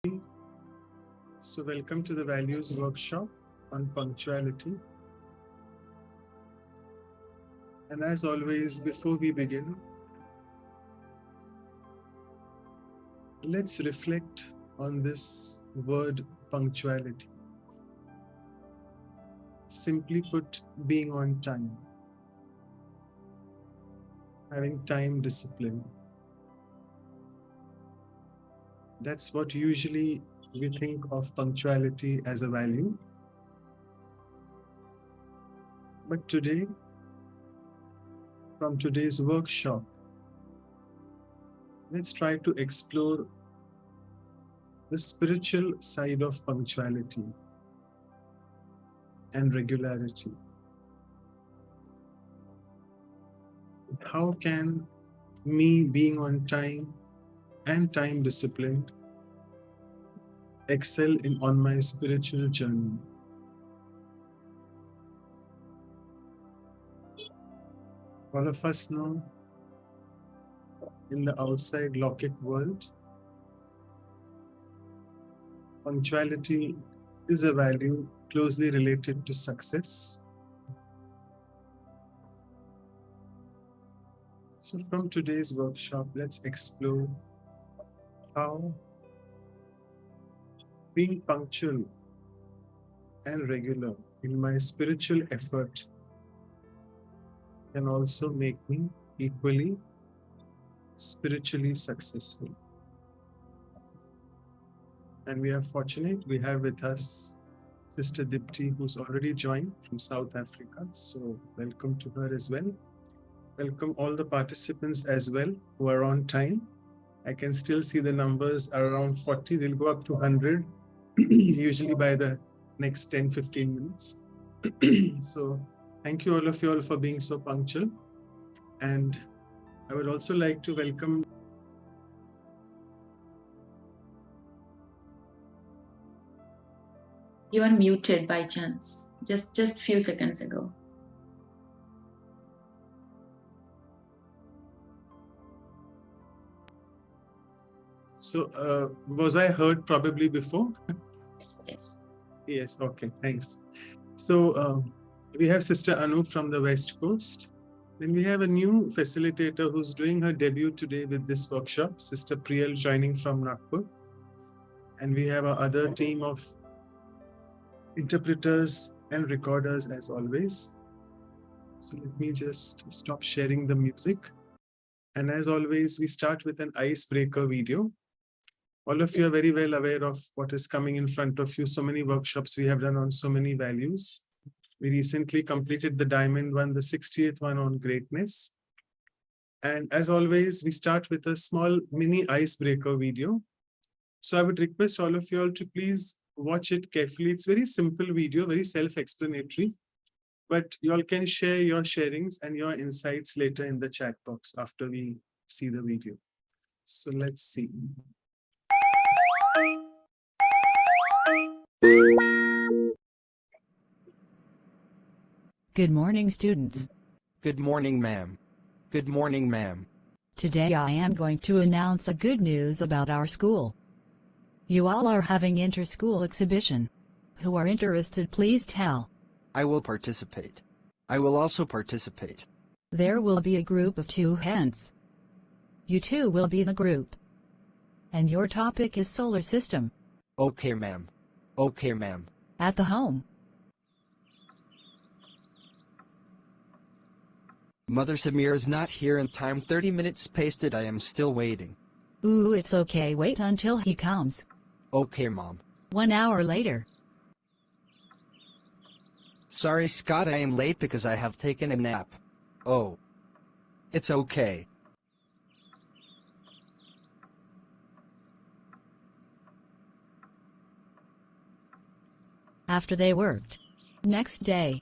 So welcome to the values workshop on punctuality. And as always, before we begin, let's reflect on this word punctuality. Simply put, being on time, having time discipline. That's what usually we think of punctuality as a value. But today, from today's workshop, let's try to explore the spiritual side of punctuality and regularity. How can me being on time and time disciplined excel on my spiritual journey? All of us know in the outside logic world, punctuality is a value closely related to success. So from today's workshop, let's explore how being punctual and regular in my spiritual effort can also make me equally spiritually successful. And we are fortunate, we have with us Sister Dipty, who's already joined from South Africa. So welcome to her as well. Welcome all the participants as well who are on time. I can still see the numbers are around 40. They'll go up to 100, usually by the next 10-15 minutes. So thank you all of you all for being so punctual. And I would also like to welcome You are muted by chance, just few seconds ago. So was I heard probably before? Yes. Yes, okay, thanks. So we have Sister Anu from the West Coast. Then we have a new facilitator who's doing her debut today with this workshop, Sister Priyal joining from Nagpur. And we have our other team of interpreters and recorders as always. So let me just stop sharing the music. And as always, we start with an icebreaker video. All of you are very well aware of what is coming in front of you. So many workshops we have done on so many values. We recently completed the Diamond one, the 60th one on greatness. And as always, we start with a small mini icebreaker video. So I would request all of you all to please watch it carefully. It's very simple video, very self-explanatory, but you all can share your sharings and your insights later in the chat box after we see the video. So let's see. Good morning, students. Good morning, ma'am. Good morning, ma'am. Today I am going to announce a good news about our school. You all are having inter-school exhibition. Who are interested, please tell. I will participate. I will also participate. There will be a group of 2 hence. You 2 will be the group. And your topic is solar system. Okay, ma'am. Okay, ma'am. At the home. Mother Samir is not here in time. 30 minutes pasted. I am still waiting. Ooh, it's okay. Wait until he comes. Okay, Mom. 1 hour later. Sorry, Scott, I am late because I have taken a nap. Oh. It's okay. After they worked. Next day.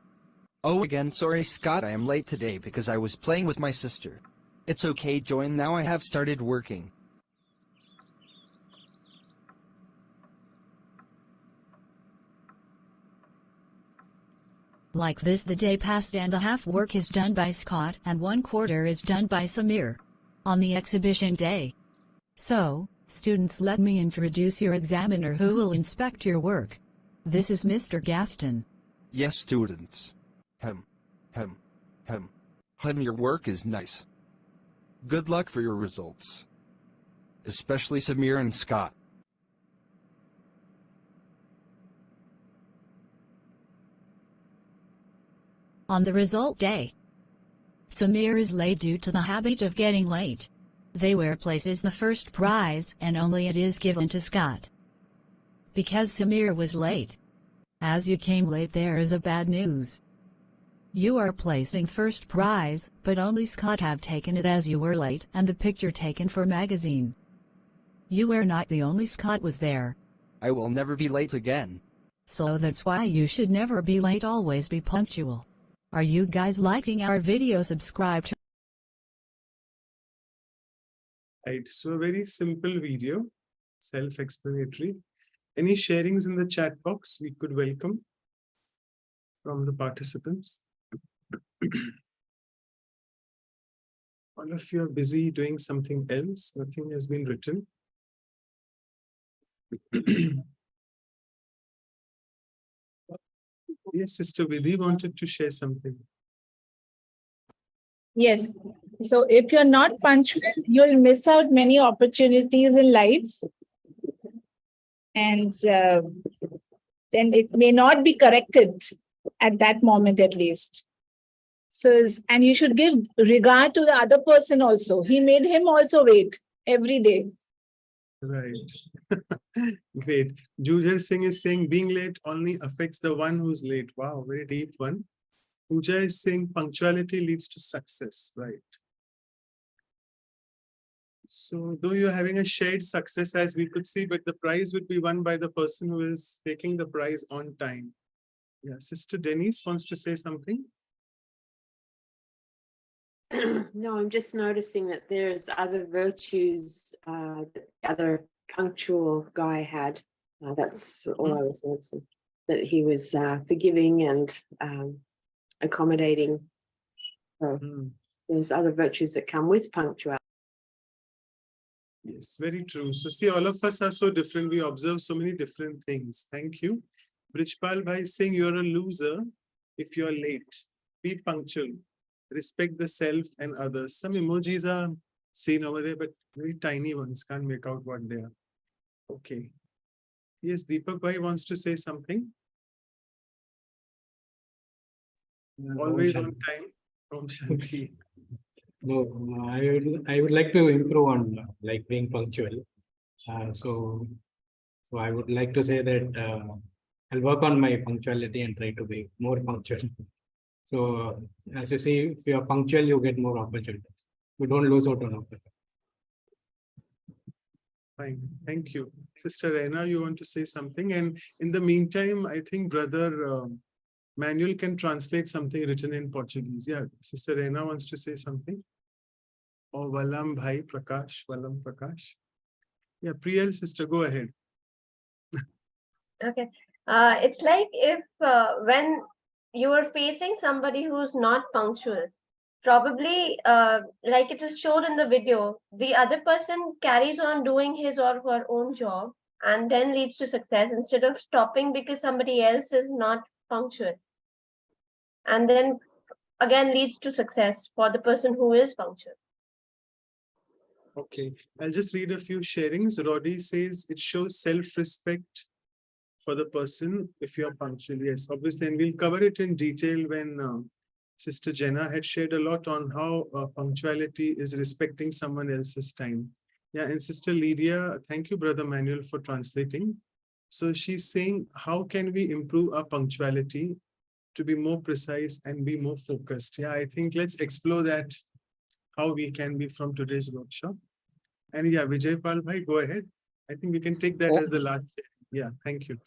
Oh, again, sorry, Scott, I am late today because I was playing with my sister. It's okay, Join. Now I have started working. Like this, the day passed and the half work is done by Scott and 1/4 is done by Samir. On the exhibition day. So, Students, let me introduce your examiner who will inspect your work. This is Mr. Gaston. Yes, students. Hem. Your work is nice. Good luck for your results. Especially Samir and Scott. On the result day, Samir is late due to the habit of getting late. They were places the first prize and only it is given to Scott. Because Samir was late. As you came late, there is a bad news. You are placing first prize, but only Scott have taken it as you were late and the picture taken for magazine. You were not the only Scott was there. I will never be late again. So that's why you should never be late, always be punctual. Are you guys liking our video? Subscribe to Right, so a very simple video, self-explanatory. Any sharings in the chat box we could welcome from the participants? All of you are busy doing something else, nothing has been written. Yes, Sister Vidhi wanted to share something. Yes. So if you're not punctual, you'll miss out many opportunities in life. And then it may not be corrected at that moment, at least. So, and you should give regard to the other person also. He made him also wait every day. Right. Great. Jujar Singh is saying being late only affects the one who's late. Wow, very deep one. Pooja is saying punctuality leads to success. Right. So though you're having a shared success, as we could see, but the prize would be won by the person who is taking the prize on time. Yeah, Sister Denise wants to say something. No, I'm just noticing that there's other virtues that the other punctual guy had. That's all I was noticing. That he was forgiving and accommodating. So there's other virtues that come with punctuality. Yes, very true. So see, all of us are so different. We observe so many different things. Thank you. Brijpal Bhai is saying you're a loser if you're late. Be punctual. Respect the self and others. Some emojis are seen over there, but very tiny ones. Can't make out what they are. Okay. Yes, Deepak Bhai wants to say something. Always on time. Om Shanti. No, I would like to improve on like being punctual. So I would like to say that I'll work on my punctuality and try to be more punctual. So as you see, if you are punctual, you get more opportunities. You don't lose out on opportunities. Fine. Thank you. Sister Reina, you want to say something? And in the meantime, I think Brother Manuel can translate something written in Portuguese. Yeah, Sister Reina wants to say something. Or Valam Bhai Prakash, Valam Prakash. Yeah, Priyal, sister, go ahead. Okay. It's like if when you are facing somebody who's not punctual, probably like it is shown in the video, the other person carries on doing his or her own job and then leads to success instead of stopping because somebody else is not punctual. And then again leads to success for the person who is punctual. Okay, I'll just read a few sharings. Roddy says it shows self-respect for the person if you're punctual. Yes, obviously, and we'll cover it in detail when Sister Jenna had shared a lot on how punctuality is respecting someone else's time. Yeah, and Sister Lydia, thank you, Brother Manuel, for translating. So she's saying, how can we improve our punctuality to be more precise and be more focused? Yeah, I think let's explore that, how we can be from today's workshop. And yeah, Vijay Pal Bhai, go ahead. I think we can take that as the last. Yeah, thank you.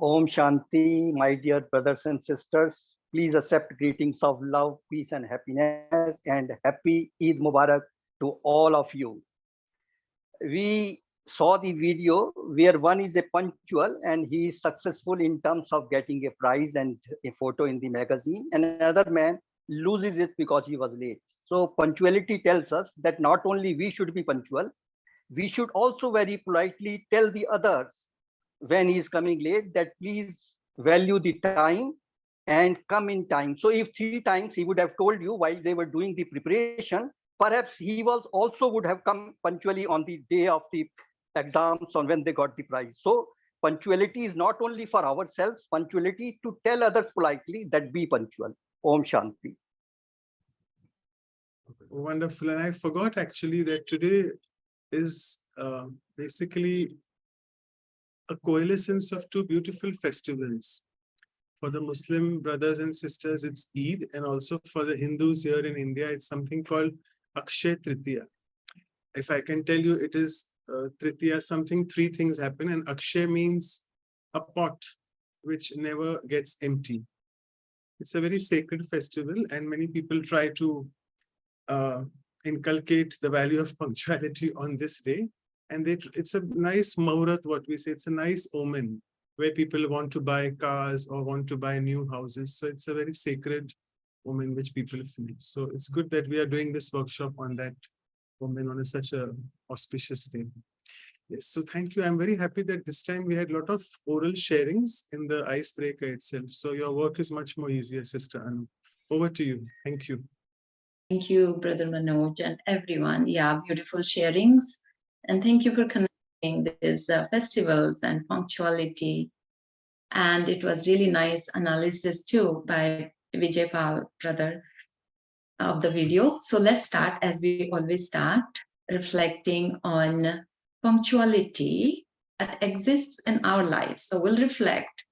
Om Shanti, my dear brothers and sisters. Please accept greetings of love, peace, and happiness, and happy Eid Mubarak to all of you. We saw the video where one is a punctual and he is successful in terms of getting a prize and a photo in the magazine, and another man loses it because he was late. So punctuality tells us that not only we should be punctual, we should also very politely tell the others when he is coming late that please value the time and come in time. So if 3 times he would have told you while they were doing the preparation, perhaps he was also would have come punctually on the day of the exams on when they got the prize. So punctuality is not only for ourselves, punctuality to tell others politely that be punctual. Om Shanti. Wonderful. And I forgot actually that today is basically a coalescence of two beautiful festivals. For the Muslim brothers and sisters, it's Eid, and also for the Hindus here in India, it's something called Akshay Tritiya. If I can tell you, it is Tritiya, something, 3 things happen, and Akshay means a pot which never gets empty. It's a very sacred festival, and many people try to inculcate the value of punctuality on this day. And it's a nice Maurat, what we say, it's a nice omen where people want to buy cars or want to buy new houses. So it's a very sacred omen which people feel. So it's good that we are doing this workshop on that omen on such a auspicious day. Yes, so thank you. I'm very happy that this time we had a lot of oral sharings in the icebreaker itself. So your work is much more easier, Sister Anu. Over to you. Thank you. Thank you, Brother Manoj, and everyone. Yeah, beautiful sharings. And thank you for connecting these festivals and punctuality. And it was really nice analysis too by Vijay Pal, brother, of the video. So let's start as we always start, reflecting on punctuality that exists in our lives. So we'll reflect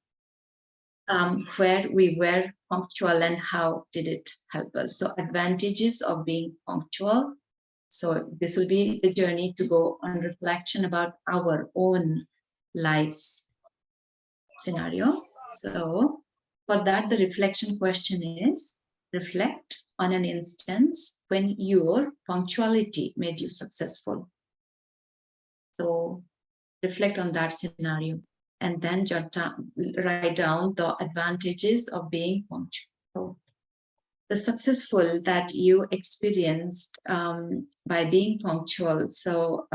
where we were punctual and how did it help us. So advantages of being punctual. So this will be the journey to go on reflection about our own lives scenario. So for that, the reflection question is, reflect on an instance when your punctuality made you successful. So reflect on that scenario and then write down the advantages of being punctual. So the successful that you experienced by being punctual. So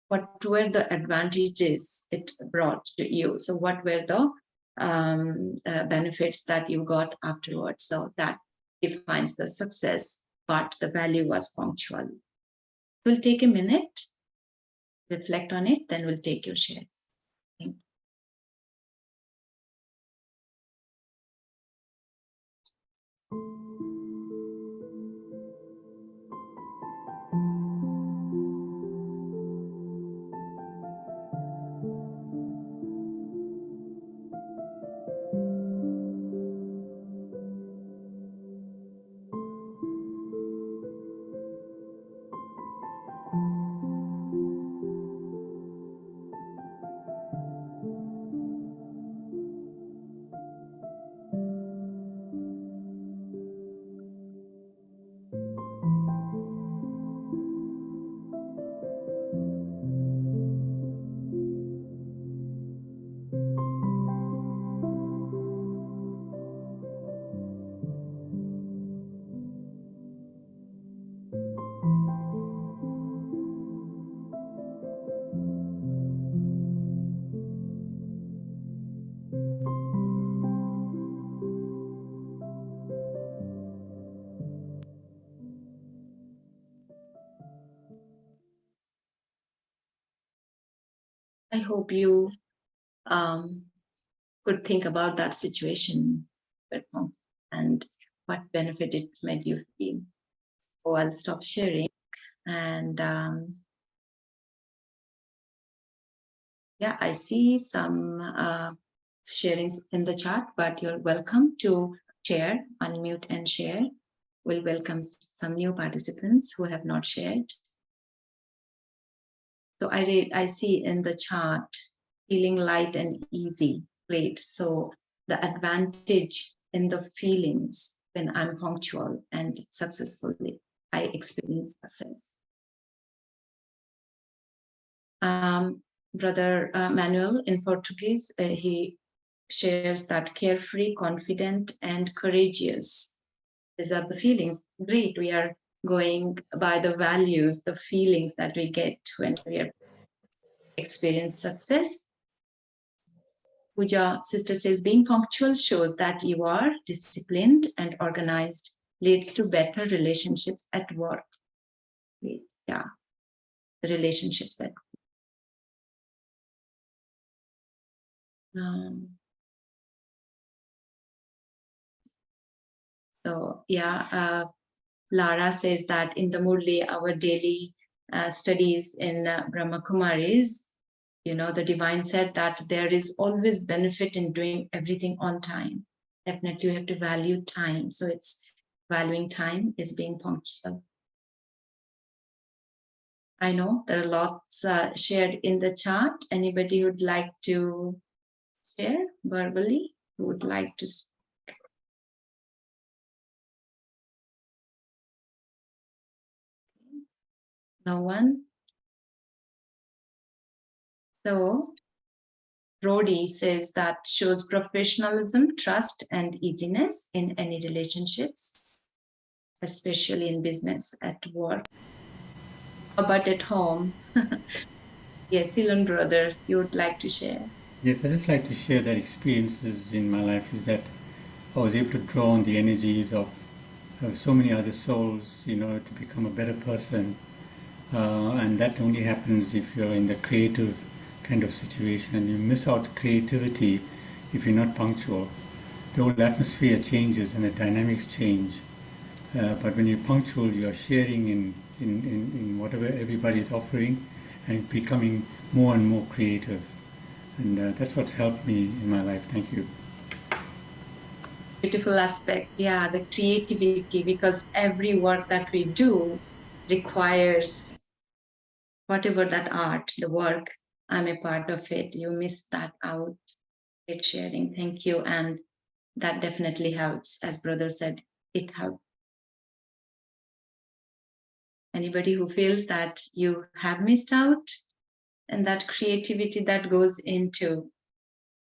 what were the advantages it brought to you? So what were the benefits that you got afterwards? So that defines the success, but the value was punctual. We'll take a minute, reflect on it, then we'll take your share. Thank you. I hope you could think about that situation and what benefit it made you feel. So I'll stop sharing and yeah, I see some sharings in the chat, but you're welcome to share, unmute and share. We'll welcome some new participants who have not shared. So I see in the chart, feeling light and easy. Great. So the advantage in the feelings when I'm punctual and successfully, I experience success. Brother Manuel in Portuguese, he shares that carefree, confident, and courageous. These are the feelings. Great. We are going by the values, the feelings that we get when we are experience success. Pooja sister says, being punctual shows that you are disciplined and organized, leads to better relationships at work. Yeah, the relationships at so yeah, Lara says that in the Murli, our daily studies in Brahma Kumaris, you know, the divine said that there is always benefit in doing everything on time. Definitely you have to value time. So it's valuing time is being punctual. I know there are lots shared in the chat. Anybody who'd like to share verbally, who would like to speak? No one? So Rodi says that shows professionalism, trust, and easiness in any relationships, especially in business, at work. But at home, yes, Silon brother, you would like to share? Yes, I just like to share that experiences in my life is that I was able to draw on the energies of so many other souls, you know, to become a better person. And that only happens if you're in the creative kind of situation, and you miss out creativity if you're not punctual. The whole atmosphere changes and the dynamics change. But when you're punctual, you're sharing in whatever everybody is offering and becoming more and more creative. And that's what's helped me in my life. Thank you. Beautiful aspect, yeah, the creativity, because every work that we do requires whatever that art, the work, I'm a part of it. You missed that out. Great sharing, thank you. And that definitely helps. As brother said, it helps. Anybody who feels that you have missed out and that creativity that goes into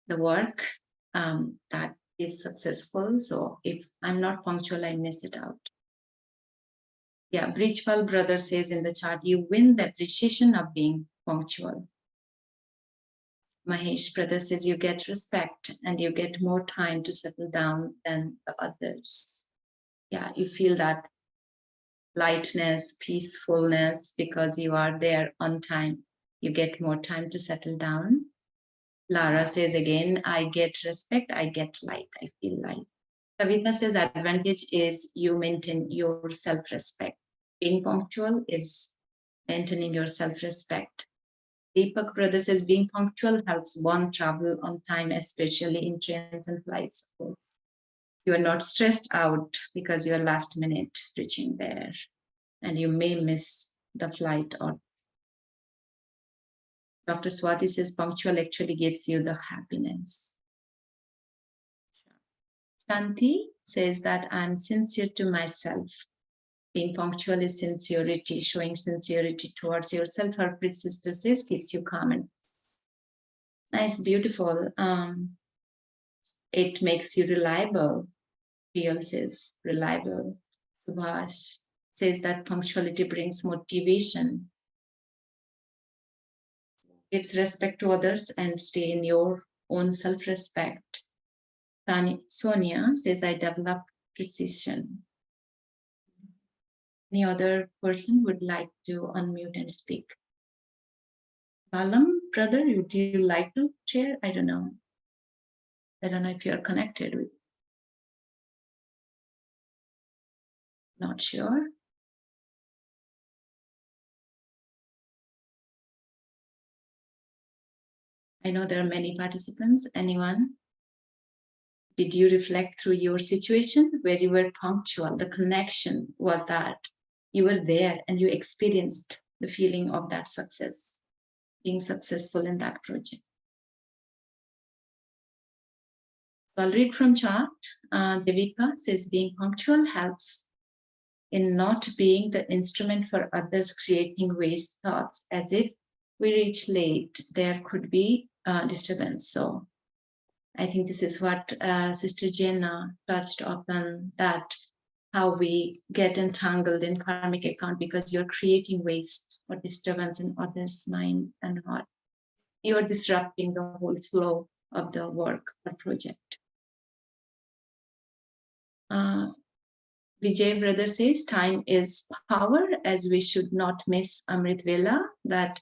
the work that is successful. So if I'm not punctual, I miss it out. Yeah, Bridgepal brother says in the chat, you win the appreciation of being punctual. Mahesh brother says you get respect and you get more time to settle down than the others. Yeah, you feel that lightness, peacefulness, because you are there on time. You get more time to settle down. Lara says again, I get respect, I get light, I feel light. Kavita says advantage is you maintain your self-respect. Being punctual is maintaining your self-respect. Deepak brother says being punctual helps one travel on time, especially in trains and flights. You are not stressed out because you're last minute reaching there and you may miss the flight. Or Dr. Swati says punctual actually gives you the happiness. Shanti says that I'm sincere to myself. Being punctual is sincerity, showing sincerity towards yourself. Harpreet sister says keeps you calm and nice, beautiful. It makes you reliable. Real says reliable. Subhash says that punctuality brings motivation, gives respect to others, and stay in your own self-respect. Sonia says I develop precision. Any other person would like to unmute and speak? Balam, brother, would you like to share? I don't know. I don't know if you're connected with. Not sure. I know there are many participants. Anyone? Did you reflect through your situation where you were punctual? The connection was that you were there and you experienced the feeling of that success, being successful in that project. So I'll read from chat. Devika says being punctual helps in not being the instrument for others creating waste thoughts. As if we reach late, there could be disturbance. So I think this is what Sister Jenna touched upon, that how we get entangled in karmic account because you're creating waste or disturbance in others' mind and heart. You're disrupting the whole flow of the work or project. Vijay brother says time is power, as we should not miss Amrit Vela, that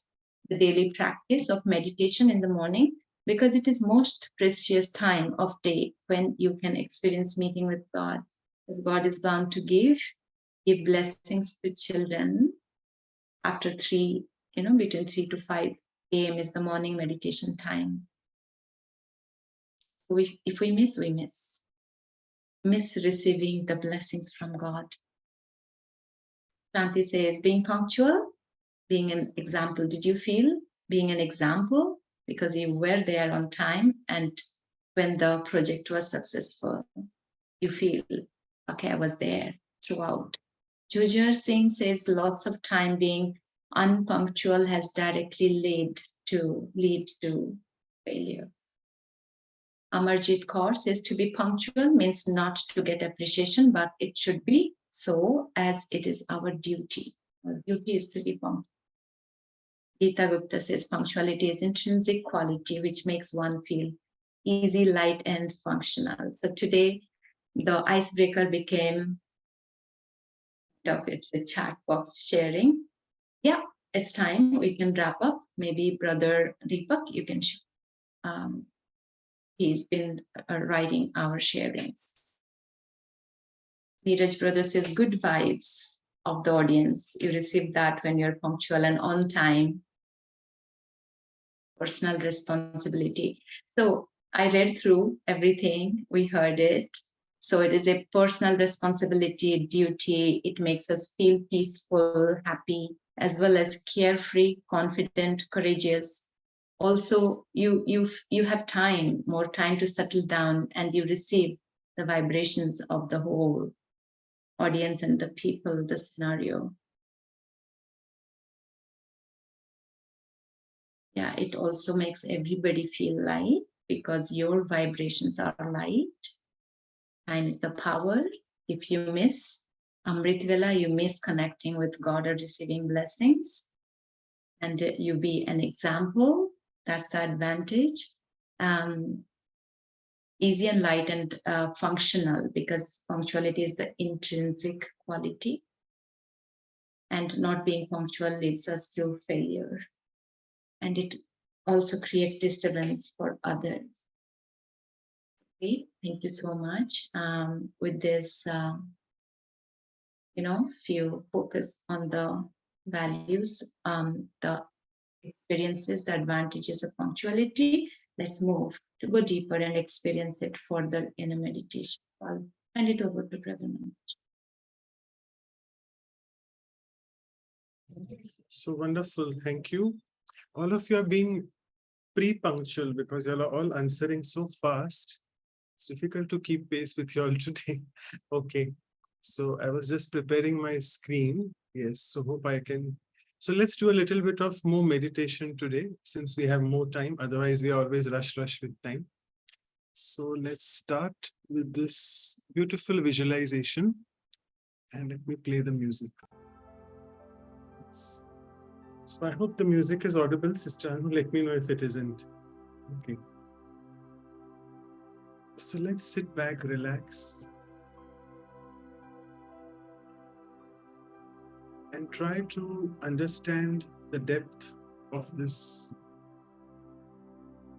the daily practice of meditation in the morning, because it is most precious time of day when you can experience meeting with God, as God is bound to give blessings to children after 3, between 3 to 5 a.m. is the morning meditation time. So if we miss, we miss receiving the blessings from God. Shanti says, being punctual, being an example. Did you feel being an example? Because you were there on time, and when the project was successful, you feel, okay, I was there throughout. Jujar Singh says, lots of time being unpunctual has directly lead to failure. Amarjit Kaur says, to be punctual means not to get appreciation, but it should be so, as it is our duty. Our duty is to be punctual. Geeta Gupta says, punctuality is intrinsic quality, which makes one feel easy, light, and functional. So today, the icebreaker became, it's a chat box sharing. Yeah, it's time. We can wrap up. Maybe Brother Deepak, you can he's been writing our sharings. Neeraj brother says, good vibes of the audience. You receive that when you're punctual and on time. Personal responsibility. So I read through everything. We heard it. So it is a personal responsibility, duty. It makes us feel peaceful, happy, as well as carefree, confident, courageous. Also, you have time, more time to settle down, and you receive the vibrations of the whole audience and the people, the scenario. Yeah, it also makes everybody feel light because your vibrations are light. Time is the power. If you miss Amrit Vela, you miss connecting with God or receiving blessings. And you be an example. That's the advantage. Easy and light and functional, because punctuality is the intrinsic quality. And not being punctual leads us to failure. And it also creates disturbance for others. Great, thank you so much. With this, if you focus on the values, the experiences, the advantages of punctuality, let's move to go deeper and experience it further in a meditation. I'll hand it over to Brother Manoj. So wonderful, thank you. All of you are being pre-punctual because you're all answering so fast. It's difficult to keep pace with you all today. Okay, so I was just preparing my screen. Yes, so hope I can. So let's do a little bit of more meditation today since we have more time. Otherwise, we always rush with time. So let's start with this beautiful visualization. And let me play the music. Yes. So I hope the music is audible, Sister Anu. Let me know if it isn't. Okay. So let's sit back, relax, and try to understand the depth of this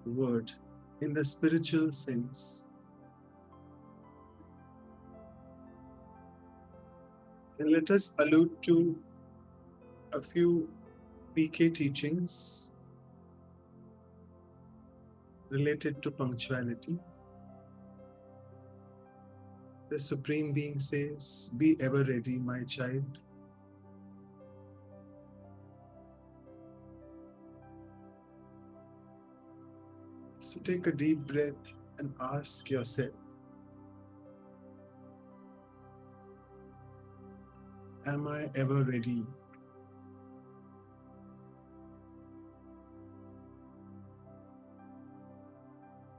word in the spiritual sense. And let us allude to a few PK teachings related to punctuality. The Supreme Being says, be ever ready, my child. So take a deep breath and ask yourself, am I ever ready?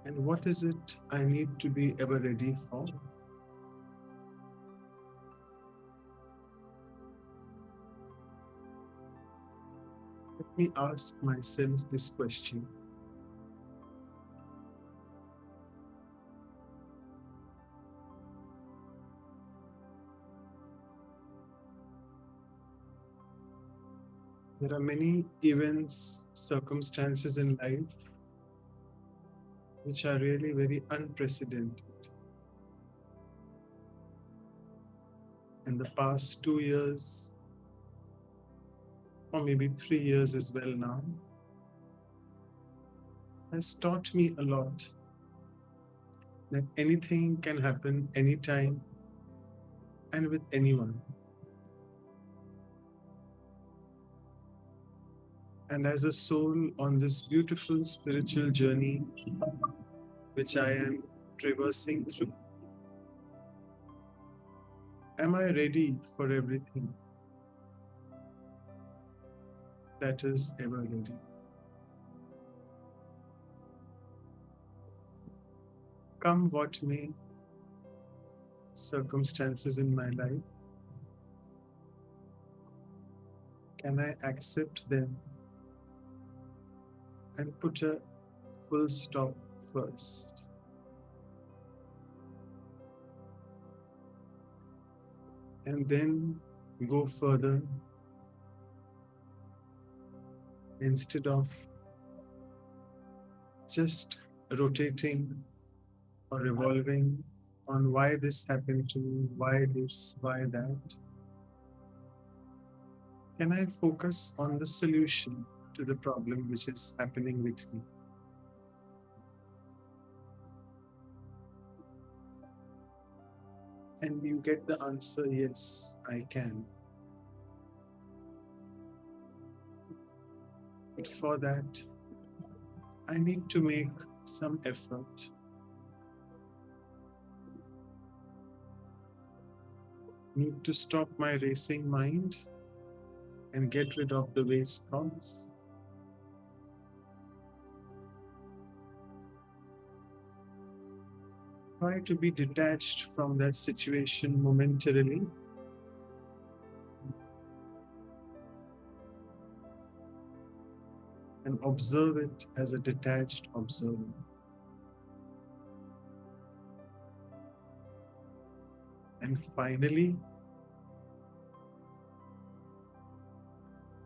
And what is it I need to be ever ready for? me ask myself this question. There are many events, circumstances in life which are really very unprecedented. In the past 2 years, or maybe 3 years as well now, has taught me a lot that anything can happen anytime and with anyone. And as a soul on this beautiful spiritual journey, which I am traversing through, am I ready for everything that is ever ready? Come what may, circumstances in my life, can I accept them and put a full stop first? And then go further instead of just rotating or revolving on why this happened to me, why this, why that. Can I focus on the solution to the problem which is happening with me? And you get the answer, yes, I can. But for that, I need to make some effort. Need to stop my racing mind and get rid of the waste thoughts. Try to be detached from that situation momentarily. And observe it as a detached observer. And finally,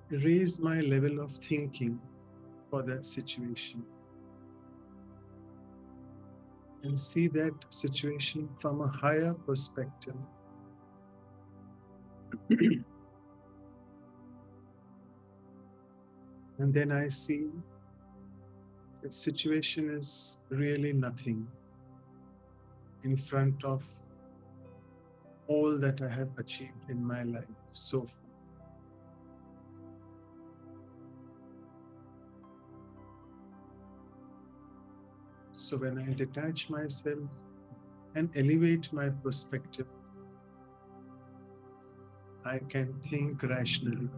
raise my level of thinking for that situation and see that situation from a higher perspective. And then I see that situation is really nothing in front of all that I have achieved in my life so far. So when I detach myself and elevate my perspective, I can think rationally.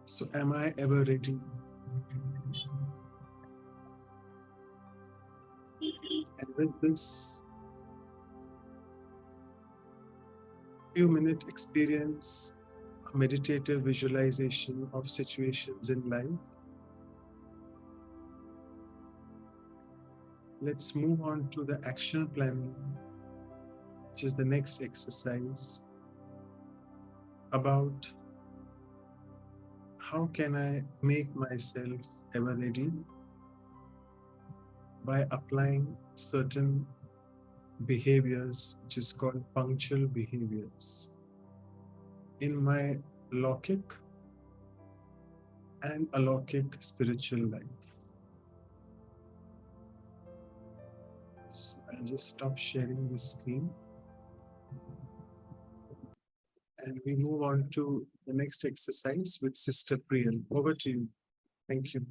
So am I ever ready? And with this few-minute experience, a meditative visualization of situations in life, let's move on to the action planning, which is the next exercise about how can I make myself ever ready by applying certain behaviors, which is called punctual behaviors, in my Lokik and alokik spiritual life. So I'll just stop sharing the screen. And we move on to the next exercise with Sister Priyal. Over to you. Thank you.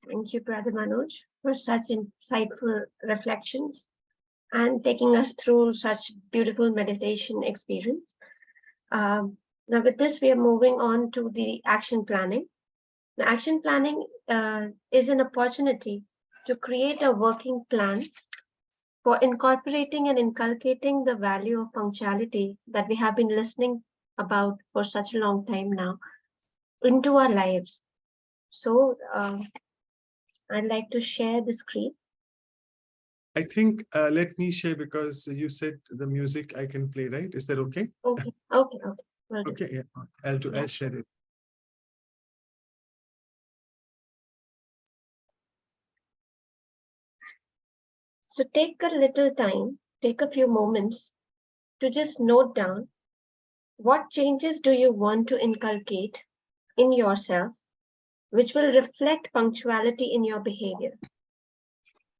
Thank you, Brother Manoj, for such insightful reflections and taking us through such beautiful meditation experience. Now with this, we are moving on to the action planning. The action planning is an opportunity to create a working plan for incorporating and inculcating the value of punctuality that we have been listening about for such a long time now into our lives. So I'd like to share the screen. I think let me share, because you said the music I can play, right? Is that okay? Okay, okay, okay. Well done. Okay, yeah. I'll share it. So take a little time, take a few moments to just note down what changes do you want to inculcate in yourself, which will reflect punctuality in your behavior.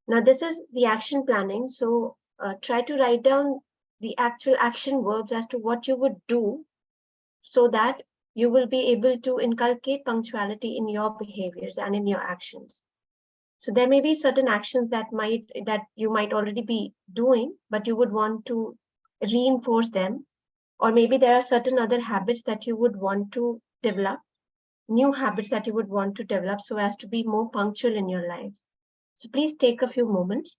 Now, this is the action planning. So try to write down the actual action verbs as to what you would do so that you will be able to inculcate punctuality in your behaviors and in your actions. So there may be certain actions that you might already be doing, but you would want to reinforce them. Or maybe there are certain other habits that you would want to develop, new habits that you would want to develop so as to be more punctual in your life. So please take a few moments.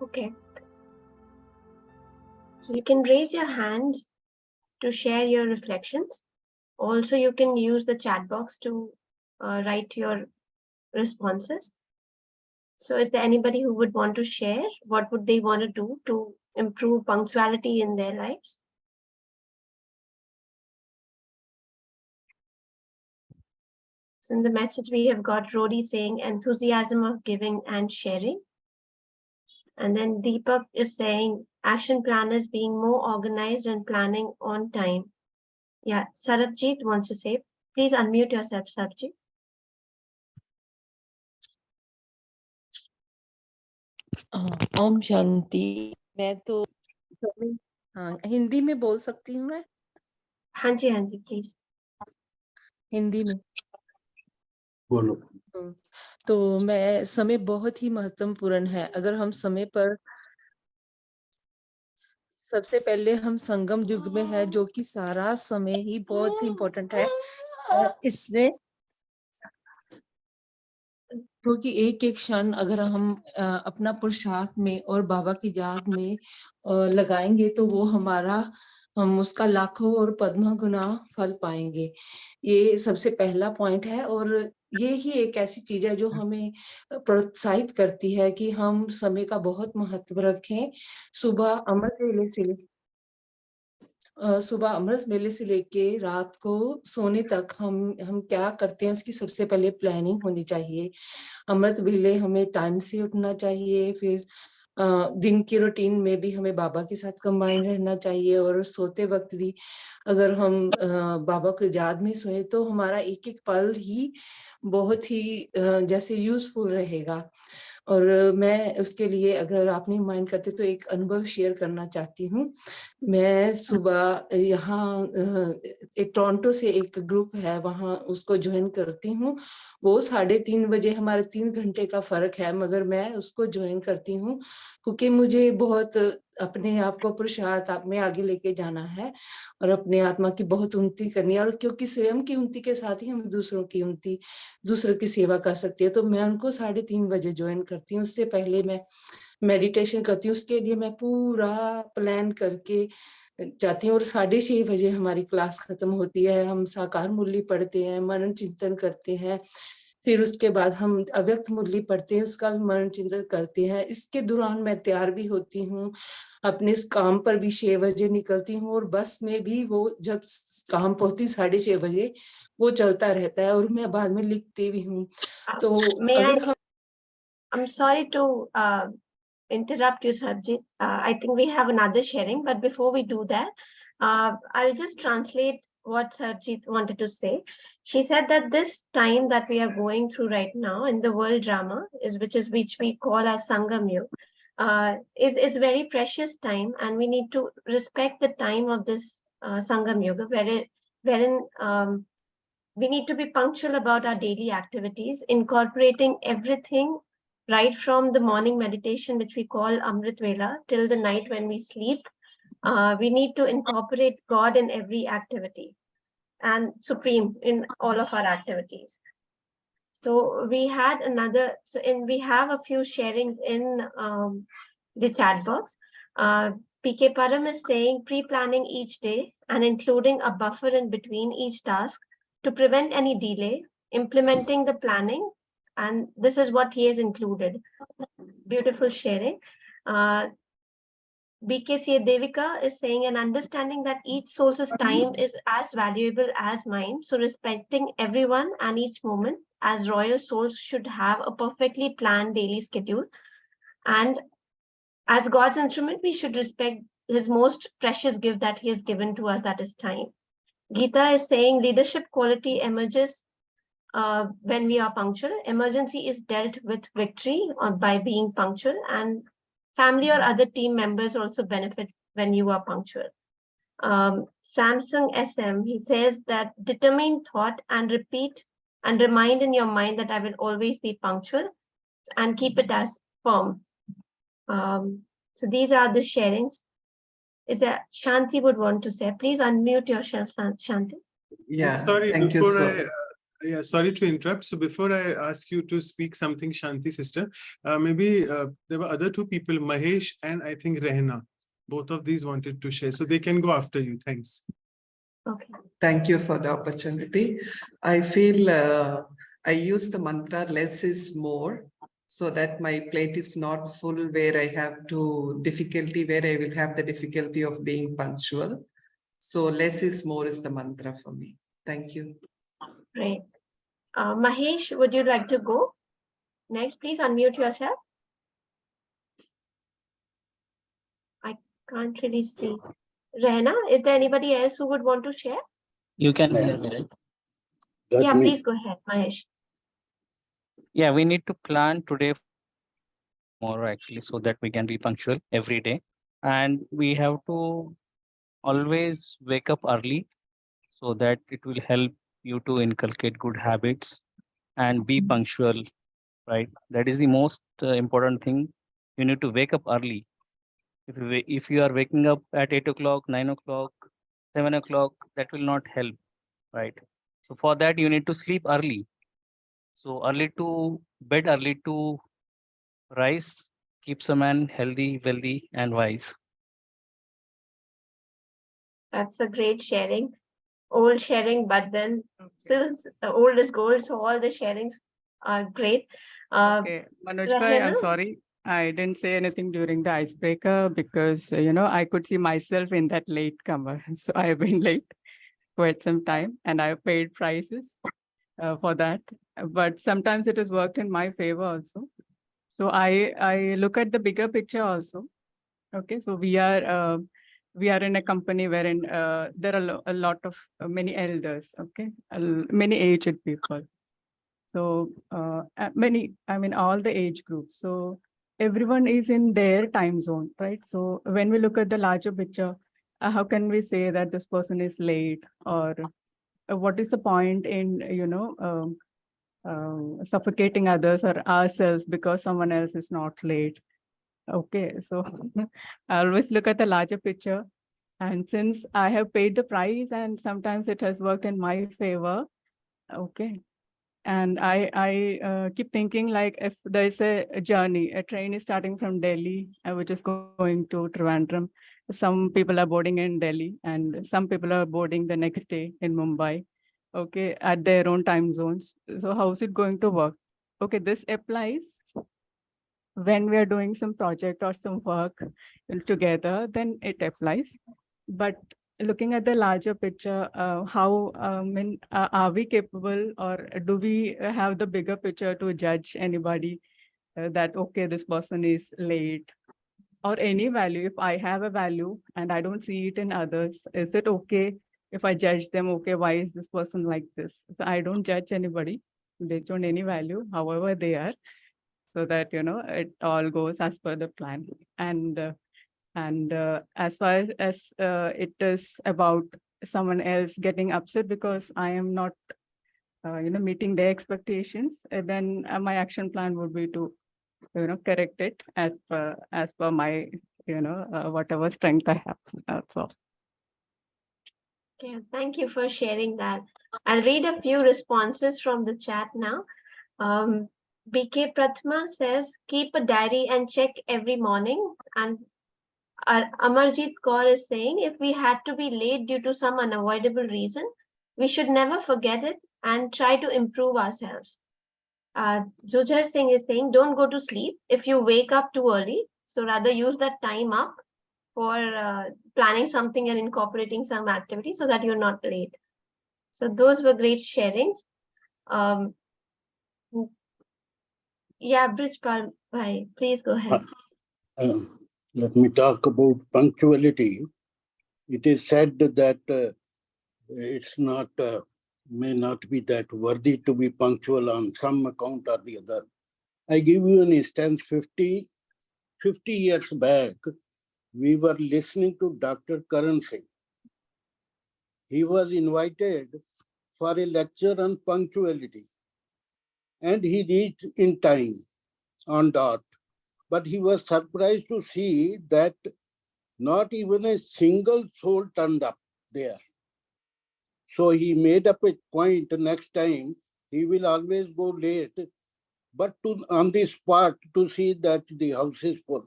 Okay. So you can raise your hand to share your reflections. Also, you can use the chat box to write your responses. So is there anybody who would want to share? What would they want to do to improve punctuality in their lives? So in the message, we have got Rodi saying enthusiasm of giving and sharing. And then Deepak is saying action planners being more organized and planning on time. Yeah, Sarabjit wants to say, please unmute yourself, Sarabjit. Om Shanti. मैं तो हाँ हिंदी में बोल सकती हूँ मैं? हाँ जी please Hindi में बोलो। तो मैं समय बहुत ही महत्वपूर्ण है। अगर हम समय पर सबसे पहले हम संगम युग में है, जो कि सारा समय ही बहुत ही इम्पोर्टेंट है। और इसमें क्योंकि एक एक क्षण अगर हम अपना पुरुषार्थ में और बाबा की याद में लगाएंगे तो वो हमारा हम उसका लाखों और पद्मा गुना फल पाएंगे। ये सबसे पहला पॉइंट है। और ये ही एक ऐसी चीज है जो हमें प्रोत्साहित करती है कि हम समय का बहुत महत्व रखें। सुबह अमृत वेले से लेके रात को सोने तक हम क्या करते हैं उसकी सबसे पहले प्लानिंग होनी चाहिए। अमृत वेले हमें टाइम से उठना चाहिए, फिर दिन की रूटीन में भी हमें बाबा के साथ कंबाइन रहना चाहिए। और सोते वक्त भी अगर हम बाबा को याद में सोए तो हमारा एक एक पल ही बहुत ही जैसे यूजफुल रहेगा। और मैं उसके लिए अगर आप नहीं माइंड करते तो एक अनुभव शेयर करना चाहती हूँ। मैं सुबह यहाँ एक टोरंटो से एक ग्रुप है वहाँ उसको ज्वाइन करती हूँ। वो 3:30 बजे, हमारे 3 घंटे का फर्क है, मगर मैं उसको ज्वाइन करती हूँ क्योंकि मुझे बहुत अपने आप को पुरुषार्थ में आगे लेके जाना है और अपने आत्मा की बहुत उन्नति करनी है, और क्योंकि स्वयं की उन्नति के साथ ही हम दूसरों की उन्नति, दूसरों की सेवा कर सकते हैं। तो मैं उनको 3:30 बजे ज्वाइन करती हूँ। उससे पहले मैं मेडिटेशन करती हूँ, उसके लिए मैं पूरा प्लान करके जाती हूँ, और 6:30 बजे हमारी क्लास खत्म होती है। हम साकार मूल्य पढ़ते हैं, मनन चिंतन करते हैं, फिर उसके बाद हम अव्यक्त मूल्य पढ़ते हैं, उसका भी मनन चिंतन करते हैं। इसके दौरान मैं तैयार भी होती हूँ, अपने इस काम पर भी 6 बजे निकलती हूँ, और बस में भी वो जब काम पहुंचती 6:30 बजे वो चलता रहता है, और मैं बाद में लिखती भी हूँ। तो अगर I'm sorry to interrupt you, Sarjeet. I think we have another sharing, but before we do that, I'll just translate what Sarjeet wanted to say. She said that this time that we are going through right now in the world drama, which we call as Sangam Yug, is very precious time, and we need to respect the time of this Sangam Yoga, wherein we need to be punctual about our daily activities, incorporating everything right from the morning meditation, which we call Amrit Vela, till the night when we sleep. We need to incorporate God in every activity and Supreme in all of our activities. So we have a few sharings in the chat box. PK Param is saying pre-planning each day and including a buffer in between each task to prevent any delay, implementing the planning, and this is what he has included. Beautiful sharing. BKC Devika is saying an understanding that each source's time is as valuable as mine. So respecting everyone and each moment as royal souls should have a perfectly planned daily schedule. And as God's instrument, we should respect his most precious gift that he has given to us, that is time. Geeta is saying leadership quality emerges when we are punctual. Emergency is dealt with victory or by being punctual, and family or other team members also benefit when you are punctual. Samsung SM, he says that determine thought and repeat and remind in your mind that I will always be punctual, and keep it as firm. So these are the sharings. Is that Shanti would want to say? Please unmute yourself, Shanti. Yeah, Sorry, thank you, before sir. yeah, sorry to interrupt. So before I ask you to speak something, Shanti sister, maybe there were other two people, Mahesh and I think Rehna. Both of these wanted to share, so they can go after you. Thanks. Okay. Thank you for the opportunity. I feel I use the mantra less is more, so that my plate is not full where I have where I will have the difficulty of being punctual. So less is more is the mantra for me. Thank you. Great. Mahesh, would you like to go next? Please unmute yourself. I can't really see. Rehna, is there anybody else who would want to share? You can hear me, right? Yeah, please go ahead, Mahesh. Yeah, we need to plan today, tomorrow actually, so that we can be punctual every day. And we have to always wake up early so that it will help you to inculcate good habits and be punctual, right? That is the most important thing. You need to wake up early. If you are waking up at 8 o'clock, 9 o'clock, 7 o'clock, that will not help, right? So for that, you need to sleep early. So early to bed, early to rise keeps a man healthy, wealthy, and wise. That's a great sharing. Old sharing, but then still old is gold. So all the sharings are great. Okay, Manoj bhai, I'm Rehna? sorry. I didn't say anything during the icebreaker because, you know, I could see myself in that latecomer. So I have been late quite some time and I paid prices for that. But sometimes it has worked in my favor also. So I look at the bigger picture also. Okay, so we are in a company wherein there are a lot of many elders, okay, many aged people. So all the age groups. So everyone is in their time zone, right? So when we look at the larger picture, how can we say that this person is late, or what is the point in, suffocating others or ourselves because someone else is not late? Okay, so I always look at the larger picture. And since I have paid the price and sometimes it has worked in my favor, okay. And I keep thinking, like, if there is a journey, a train is starting from Delhi, which is going to Trivandrum. Some people are boarding in Delhi and some people are boarding the next day in Mumbai, okay, at their own time zones. So how is it going to work? Okay, this applies when we are doing some project or some work together, then it applies. But looking at the larger picture, how are we capable, or do we have the bigger picture to judge anybody that, okay, this person is late, or any value? If I have a value and I don't see it in others, is it okay if I judge them? Okay, why is this person like this? So I don't judge anybody based on any value, however they are, so that, it all goes as per the plan. And as far as it is about someone else getting upset because I am not meeting their expectations, then my action plan would be to correct it as per my whatever strength I have. That's all. Okay, thank you for sharing that. I'll read a few responses from the chat now. BK Prathma says, keep a diary and check every morning. And Amarjit Kaur is saying, if we had to be late due to some unavoidable reason, we should never forget it and try to improve ourselves. Jujar Singh is saying, don't go to sleep if you wake up too early. So rather use that time up for planning something and incorporating some activity so that you're not late. So those were great sharings. Yeah, Brijpal Bhai, please go ahead. Let me talk about punctuality. It is said that it's not, may not be that worthy to be punctual on some account or the other. I give you an instance. 50 years back, we were listening to Dr. Karan Singh. He was invited for a lecture on punctuality, and he reached in time on dot. But he was surprised to see that not even a single soul turned up there. So he made up a point next time he will always go late, but on the spot to see that the house is full.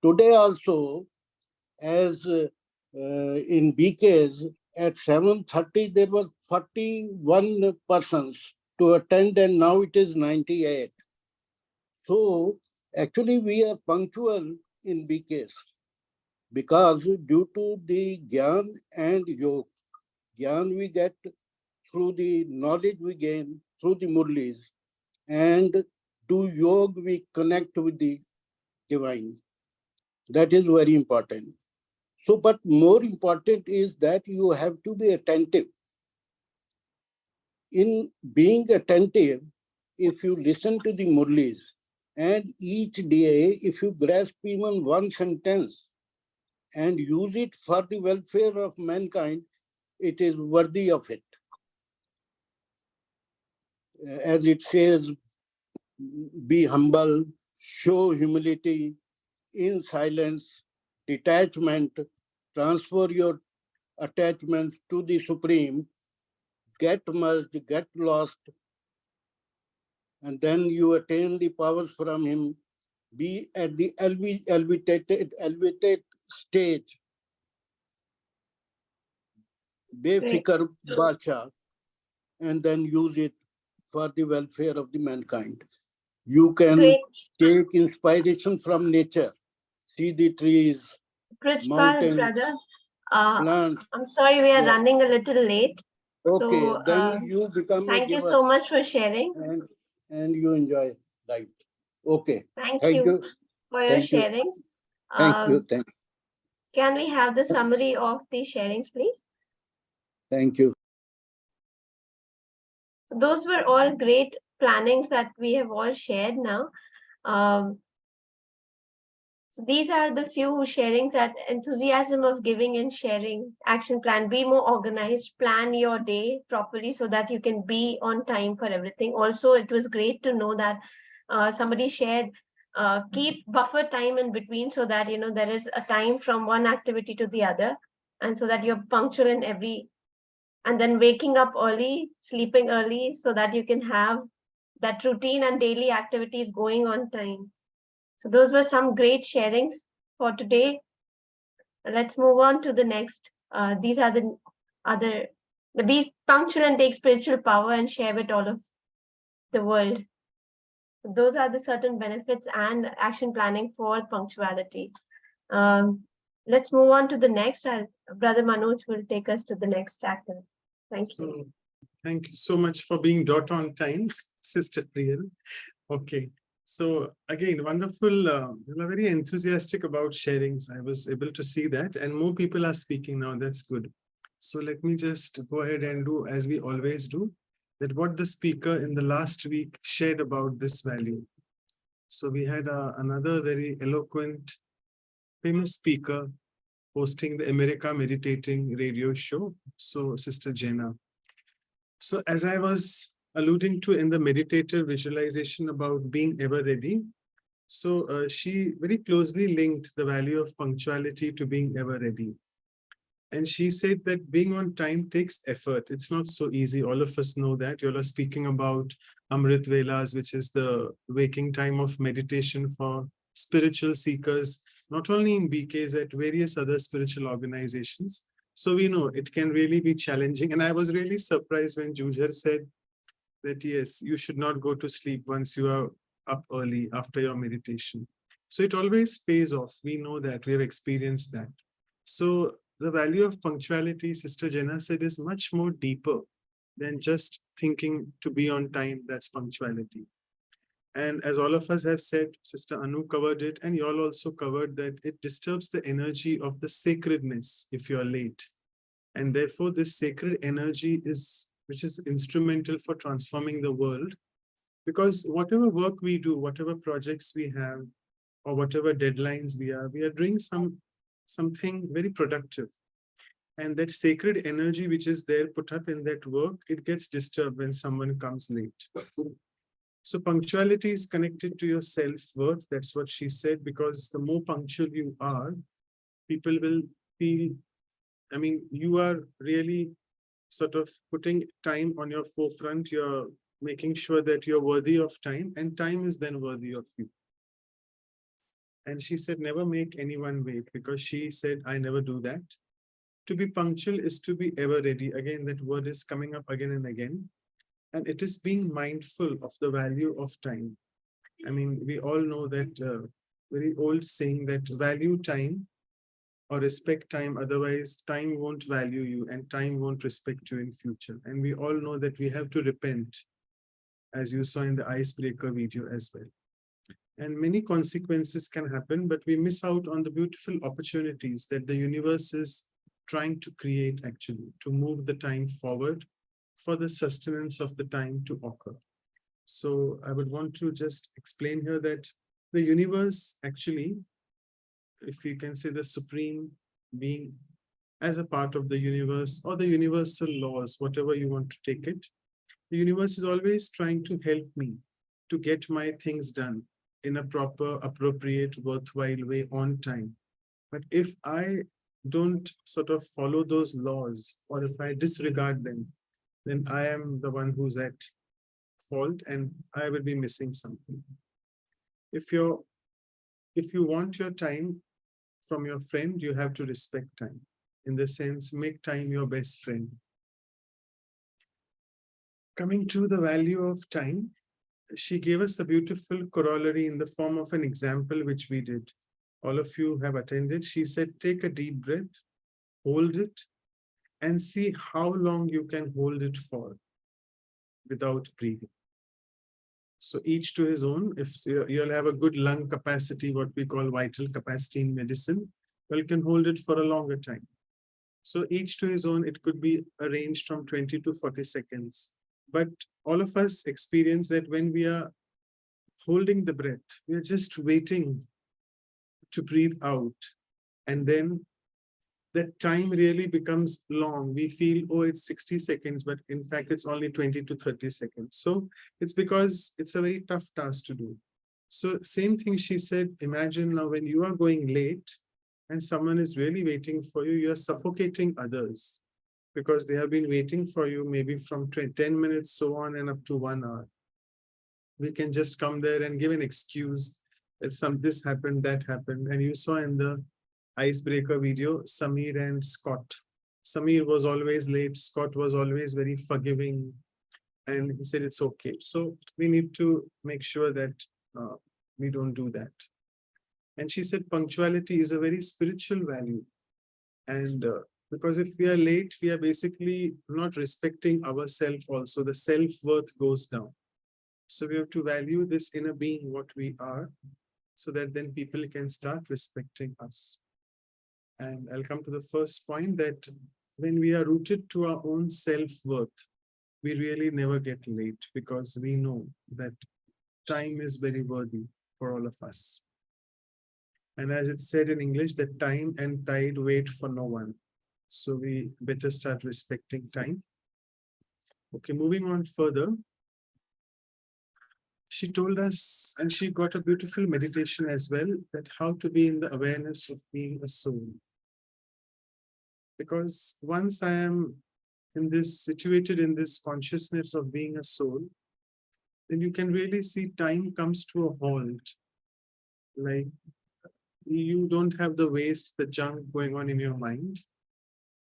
Today also, as in BK's, at 7:30 there were 41 persons to attend, and now it is 98. So actually we are punctual in BK's because due to the Gyan and Yog. Gyan we get through the knowledge we gain through the Murlis, and do Yog we connect with the divine. That is very important. So, but more important is that you have to be attentive. In being attentive, if you listen to the Murlis, and each day, if you grasp even one sentence and use it for the welfare of mankind, it is worthy of it. As it says, be humble, show humility, in silence, detachment, transfer your attachments to the Supreme, get merged, get lost, and then you attain the powers from Him. Be at the elevated stage, befikar Basha, and then use it for the welfare of the mankind. You can take inspiration from nature, see the trees, mountains, brother, plants. I'm sorry we are running a little late. Okay, So, then you become thank you so much for sharing. And you enjoy life. Okay. Thank you for your sharing. Thank you. Can we have the summary of the sharings, please? Thank you. So those were all great plannings that we have all shared now. So these are the few sharings, that enthusiasm of giving and sharing, action plan, be more organized, plan your day properly so that you can be on time for everything. Also, it was great to know that somebody shared keep buffer time in between so that there is a time from one activity to the other, and so that you're punctual in every, and then waking up early, sleeping early, so that you can have that routine and daily activities going on time. So those were some great sharings for today. Let's move on to the next. These are the other, be punctual and take spiritual power and share with all of the world. Those are the certain benefits and action planning for punctuality. Let's move on to the next. Brother Manoj will take us to the next activity. Thank you. So, thank you so much for being dot on time, Sister Priyal. Okay. So again, wonderful. You are very enthusiastic about sharings. I was able to see that, and more people are speaking now. That's good. So let me just go ahead and do as we always do, that what the speaker in the last week shared about this value. So we had another very eloquent, famous speaker hosting the America Meditating radio show. So Sister Jenna. So as I was alluding to in the meditative visualization about being ever ready, so she very closely linked the value of punctuality to being ever ready. And she said that being on time takes effort. It's not so easy. All of us know that. You are speaking about Amrit Velas, which is the waking time of meditation for spiritual seekers, not only in BKs, at various other spiritual organizations. So we know it can really be challenging. And I was really surprised when Jujar said that, yes, you should not go to sleep once you are up early after your meditation. So it always pays off. We know that. We have experienced that. So the value of punctuality, Sister Jenna said, is much more deeper than just thinking to be on time. That's punctuality. And as all of us have said, Sister Anu covered it, and you all also covered that it disturbs the energy of the sacredness if you're late. And therefore, this sacred energy is, which is instrumental for transforming the world. Because whatever work we do, whatever projects we have, or whatever deadlines we are doing something very productive. And that sacred energy which is there put up in that work, it gets disturbed when someone comes late. So punctuality is connected to your self-worth. That's what she said, because the more punctual you are, people will feel, I mean, you are really sort of putting time on your forefront. You're making sure that you're worthy of time, and time is then worthy of you. And she said, never make anyone wait, because she said, I never do that. To be punctual is to be ever ready. Again, that word is coming up again and again. And it is being mindful of the value of time. I mean, we all know that very old saying that value time or respect time, otherwise time won't value you and time won't respect you in future. And we all know that we have to repent, as you saw in the icebreaker video as well. And many consequences can happen, but we miss out on the beautiful opportunities that the universe is trying to create, actually, to move the time forward for the sustenance of the time to occur. So I would want to just explain here that the universe, actually, if we can say the supreme being as a part of the universe, or the universal laws, whatever you want to take it, the universe is always trying to help me to get my things done in a proper, appropriate, worthwhile way on time. But if I don't sort of follow those laws, or if I disregard them, then I am the one who's at fault and I will be missing something. If you want your time from your friend, you have to respect time. In the sense, make time your best friend. Coming to the value of time, she gave us a beautiful corollary in the form of an example, which we did. All of you have attended. She said, take a deep breath, hold it, and see how long you can hold it for without breathing. So each to his own. If you'll have a good lung capacity, what we call vital capacity in medicine, well, you can hold it for a longer time. So each to his own. It could be arranged from 20 to 40 seconds. But all of us experience that when we are holding the breath, we are just waiting to breathe out. And then that time really becomes long. We feel, oh, it's 60 seconds, but in fact, it's only 20 to 30 seconds. So it's because it's a very tough task to do. So same thing she said, imagine now when you are going late and someone is really waiting for you, you are suffocating others because they have been waiting for you maybe from 10 minutes, so on and up to 1 hour. We can just come there and give an excuse that this happened, that happened. And you saw in the icebreaker video, Samir and Scott. Samir was always late. Scott was always very forgiving. And he said, it's okay. So we need to make sure that we don't do that. And she said, punctuality is a very spiritual value. And because if we are late, we are basically not respecting ourselves also. The self-worth goes down. So we have to value this inner being, what we are, so that then people can start respecting us. And I'll come to the first point that when we are rooted to our own self-worth, we really never get late because we know that time is very worthy for all of us. And as it's said in English, that time and tide wait for no one. So we better start respecting time. Okay, moving on further. She told us, and she got a beautiful meditation as well, that how to be in the awareness of being a soul. Because once I am situated in this consciousness of being a soul, then you can really see time comes to a halt. Like you don't have the waste, the junk going on in your mind,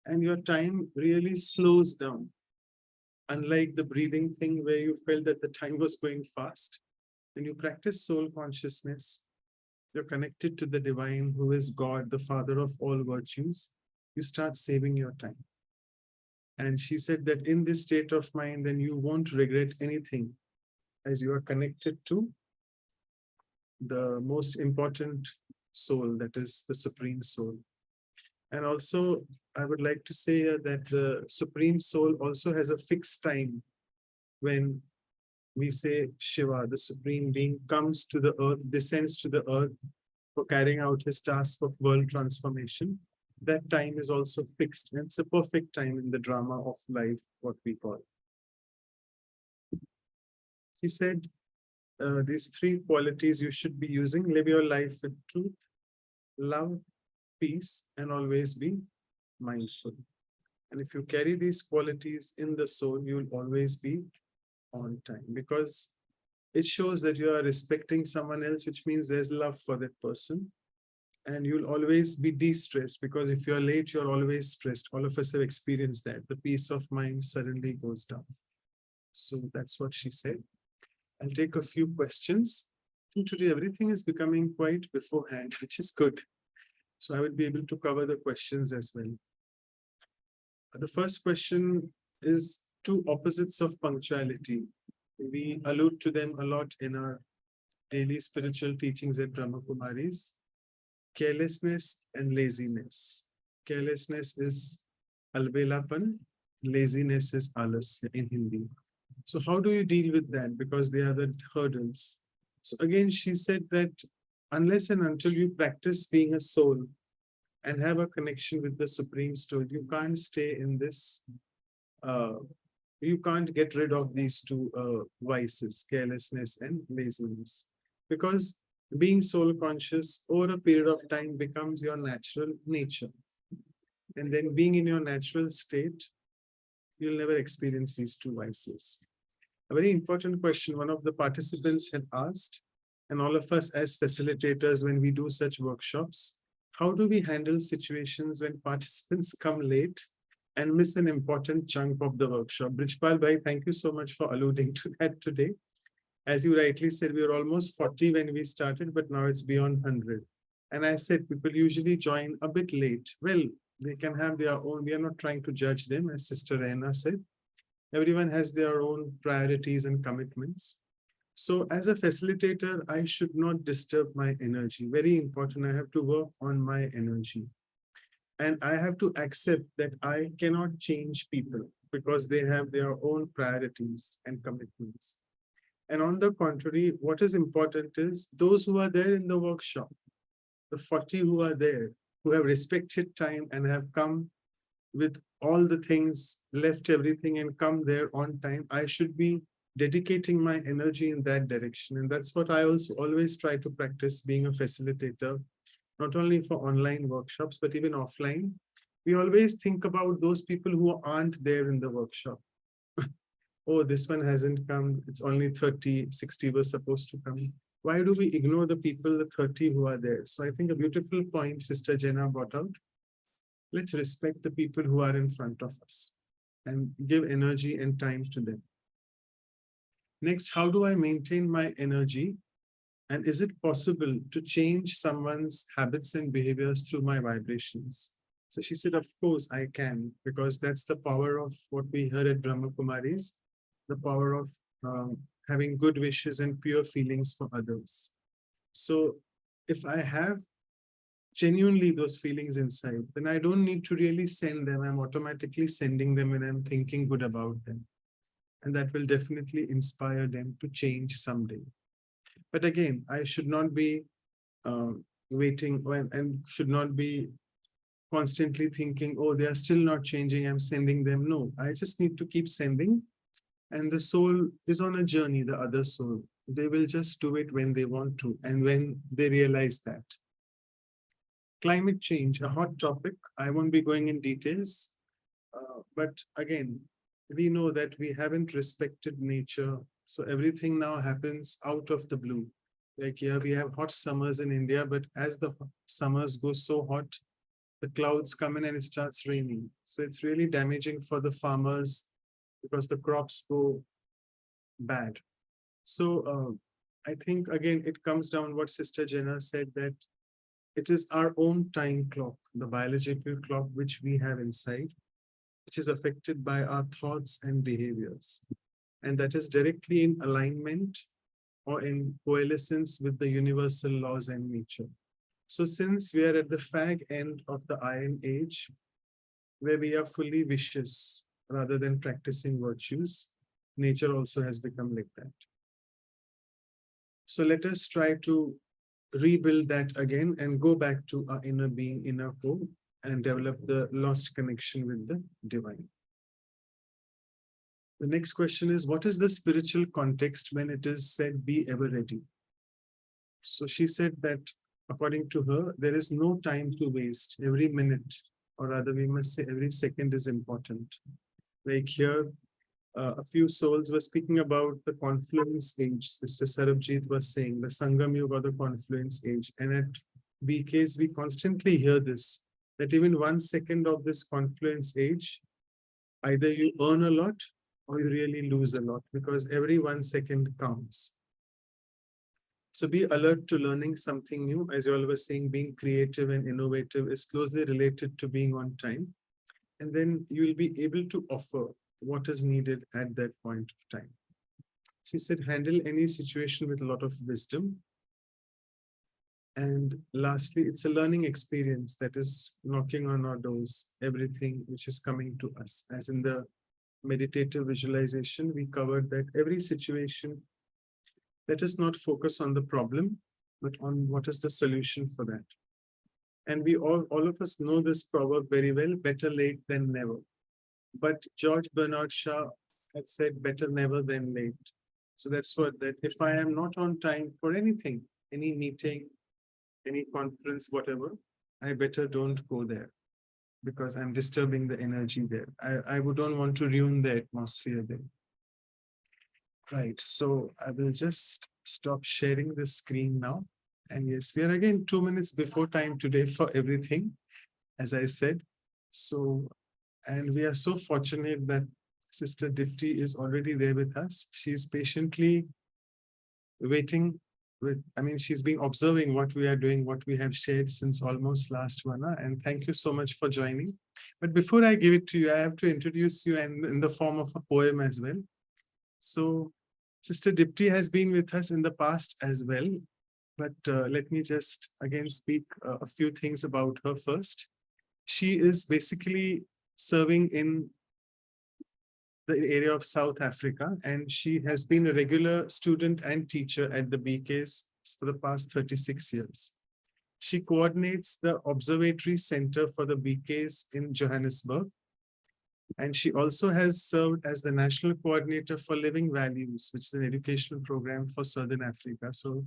and your time really slows down. Unlike the breathing thing where you felt that the time was going fast, when you practice soul consciousness, you're connected to the divine who is God, the father of all virtues. You start saving your time. And she said that in this state of mind, then you won't regret anything as you are connected to the most important soul, that is the Supreme Soul. And also, I would like to say that the Supreme Soul also has a fixed time when we say Shiva, the Supreme Being, comes to the earth, descends to the earth for carrying out his task of world transformation. That time is also fixed, and it's a perfect time in the drama of life, what we call. She said, these 3 qualities you should be using: live your life with truth, love, peace, and always be mindful. And if you carry these qualities in the soul, you will always be on time, because it shows that you are respecting someone else, which means there's love for that person. And you'll always be de-stressed, because if you're late, you're always stressed. All of us have experienced that. The peace of mind suddenly goes down. So that's what she said. I'll take a few questions. And today, everything is becoming quite beforehand, which is good. So I will be able to cover the questions as well. The first question is 2 opposites of punctuality. We allude to them a lot in our daily spiritual teachings at Brahma Kumaris. Carelessness and laziness. Carelessness is albelapan, laziness is alasya in Hindi. So how do you deal with that? Because they are the hurdles. So again, she said that unless and until you practice being a soul and have a connection with the Supreme Soul, you can't stay in this, you can't get rid of these 2 vices, carelessness and laziness. Because being soul conscious over a period of time becomes your natural nature. And then being in your natural state, you'll never experience these 2 vices. A very important question one of the participants had asked, and all of us as facilitators, when we do such workshops, how do we handle situations when participants come late and miss an important chunk of the workshop? Brijpal Bhai, thank you so much for alluding to that today. As you rightly said, we were almost 40 when we started, but now it's beyond 100. And I said, people usually join a bit late. Well, they can have their own, we are not trying to judge them, as Sister Reina said. Everyone has their own priorities and commitments. So as a facilitator, I should not disturb my energy. Very important, I have to work on my energy. And I have to accept that I cannot change people because they have their own priorities and commitments. And on the contrary, what is important is those who are there in the workshop, the 40 who are there, who have respected time and have come with all the things, left everything and come there on time. I should be dedicating my energy in that direction. And that's what I also always try to practice, being a facilitator, not only for online workshops, but even offline. We always think about those people who aren't there in the workshop. Oh, this one hasn't come. It's only 30, 60 were supposed to come. Why do we ignore the people, the 30 who are there? So I think a beautiful point Sister Jenna brought out. Let's respect the people who are in front of us and give energy and time to them. Next, how do I maintain my energy? And is it possible to change someone's habits and behaviors through my vibrations? So she said, of course I can, because that's the power of what we heard at Brahma Kumaris, the power of having good wishes and pure feelings for others. So if I have genuinely those feelings inside, then I don't need to really send them. I'm automatically sending them when I'm thinking good about them. And that will definitely inspire them to change someday. But again, I should not be waiting and should not be constantly thinking, oh, they are still not changing, I'm sending them. No, I just need to keep sending. And the soul is on a journey, the other soul. They will just do it when they want to and when they realize that. Climate change, a hot topic. I won't be going in details. But again, we know that we haven't respected nature. So everything now happens out of the blue. Like here we have hot summers in India, but as the summers go so hot, the clouds come in and it starts raining. So it's really damaging for the farmers because the crops go bad. So I think, again, it comes down what Sister Jenna said, that it is our own time clock, the biological clock which we have inside, which is affected by our thoughts and behaviors. And that is directly in alignment or in coalescence with the universal laws and nature. So since we are at the fag end of the Iron Age, where we are fully vicious rather than practicing virtues, nature also has become like that. So let us try to rebuild that again and go back to our inner being, inner core, and develop the lost connection with the divine. The next question is, what is the spiritual context when it is said, be ever ready? So she said that according to her, there is no time to waste. Every minute, or rather we must say every second is important. Like here, a few souls were speaking about the confluence age. Sister Sarabjit was saying the Sangam Yuga or the confluence age. And at BKs, we constantly hear this, that even 1 second of this confluence age, either you earn a lot or you really lose a lot, because every 1 second counts. So be alert to learning something new. As you all were saying, being creative and innovative is closely related to being on time. And then you will be able to offer what is needed at that point of time. She said, handle any situation with a lot of wisdom. And lastly, it's a learning experience that is knocking on our doors, everything which is coming to us. As in the meditative visualization, we covered that every situation, let us not focus on the problem, but on what is the solution for that. And we all of us know this proverb very well, better late than never. But George Bernard Shaw had said, better never than late. So that's what, that if I am not on time for anything, any meeting, any conference, whatever, I better don't go there because I'm disturbing the energy there. I don't want to ruin the atmosphere there. Right, so I will just stop sharing the screen now. And yes, we are again 2 minutes before time today for everything, as I said. So, and we are so fortunate that Sister Dipty is already there with us. She's patiently waiting with, she's been observing what we are doing, what we have shared since almost last 1 hour. And thank you so much for joining. But before I give it to you, I have to introduce you in the form of a poem as well. So Sister Dipty has been with us in the past as well. But let me just again speak a few things about her first. She is basically serving in the area of South Africa, and she has been a regular student and teacher at the BKs for the past 36 years. She coordinates the Observatory Center for the BKs in Johannesburg, And she also has served as the National Coordinator for Living Values, which is an educational program for Southern Africa. So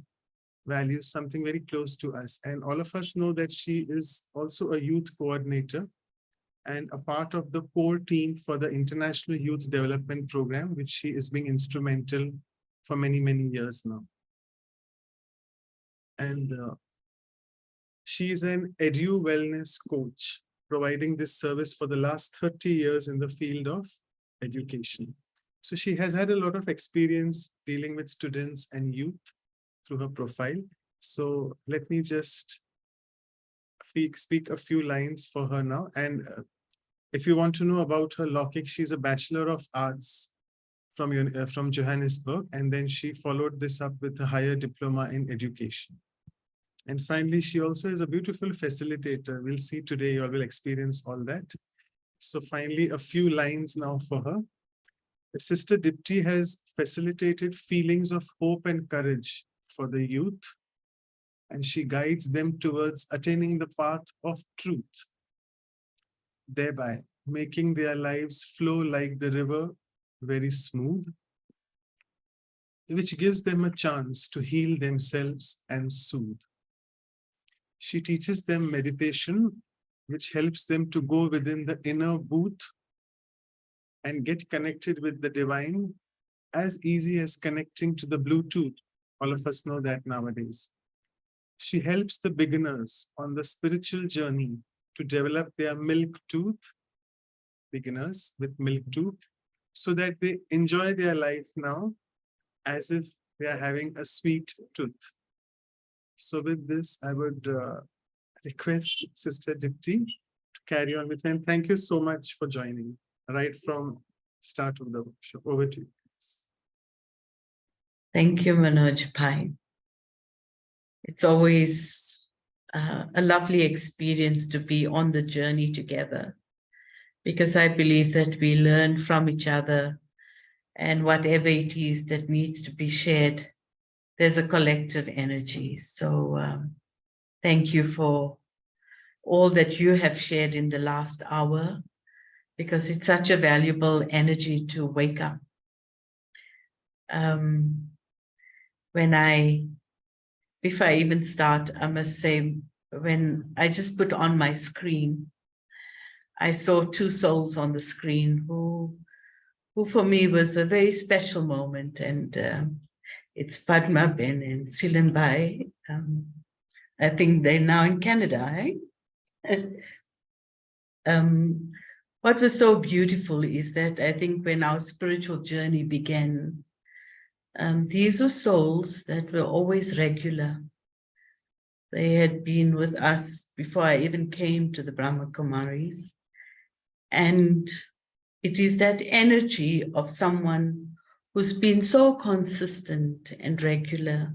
values, something very close to us. And all of us know that she is also a youth coordinator and a part of the core team for the International Youth Development Program, which she is being instrumental for many, many years now. And she is an edu wellness coach, providing this service for the last 30 years in the field of education. So she has had a lot of experience dealing with students and youth through her profile. So let me just speak a few lines for her now. And if you want to know about her Lokik, she's a Bachelor of Arts from Johannesburg. And then she followed this up with a higher diploma in education. And finally, she also is a beautiful facilitator. We'll see today, you all will experience all that. So finally, a few lines now for her. Sister Dipty has facilitated feelings of hope and courage for the youth, and she guides them towards attaining the path of truth, thereby making their lives flow like the river, very smooth, which gives them a chance to heal themselves and soothe. She teaches them meditation, which helps them to go within the inner booth and get connected with the divine as easy as connecting to the Bluetooth. All of us know that nowadays. She helps the beginners on the spiritual journey to develop their milk tooth, beginners with milk tooth, so that they enjoy their life now as if they are having a sweet tooth. So with this, I would request Sister Dipty to carry on with them. Thank you so much for joining right from start of the workshop. Over to you. Thank you, Manoj Bhai. It's always a lovely experience to be on the journey together, because I believe that we learn from each other, and whatever it is that needs to be shared, there's a collective energy. So thank you for all that you have shared in the last hour, because it's such a valuable energy to wake up. Before I even start, I must say, when I just put on my screen, I saw two souls on the screen who for me was a very special moment. And it's Padma Ben and Silimbai. I think they're now in Canada, eh? What was so beautiful is that I think when our spiritual journey began, these were souls that were always regular. They had been with us before I even came to the Brahma Kumaris. And it is that energy of someone who's been so consistent and regular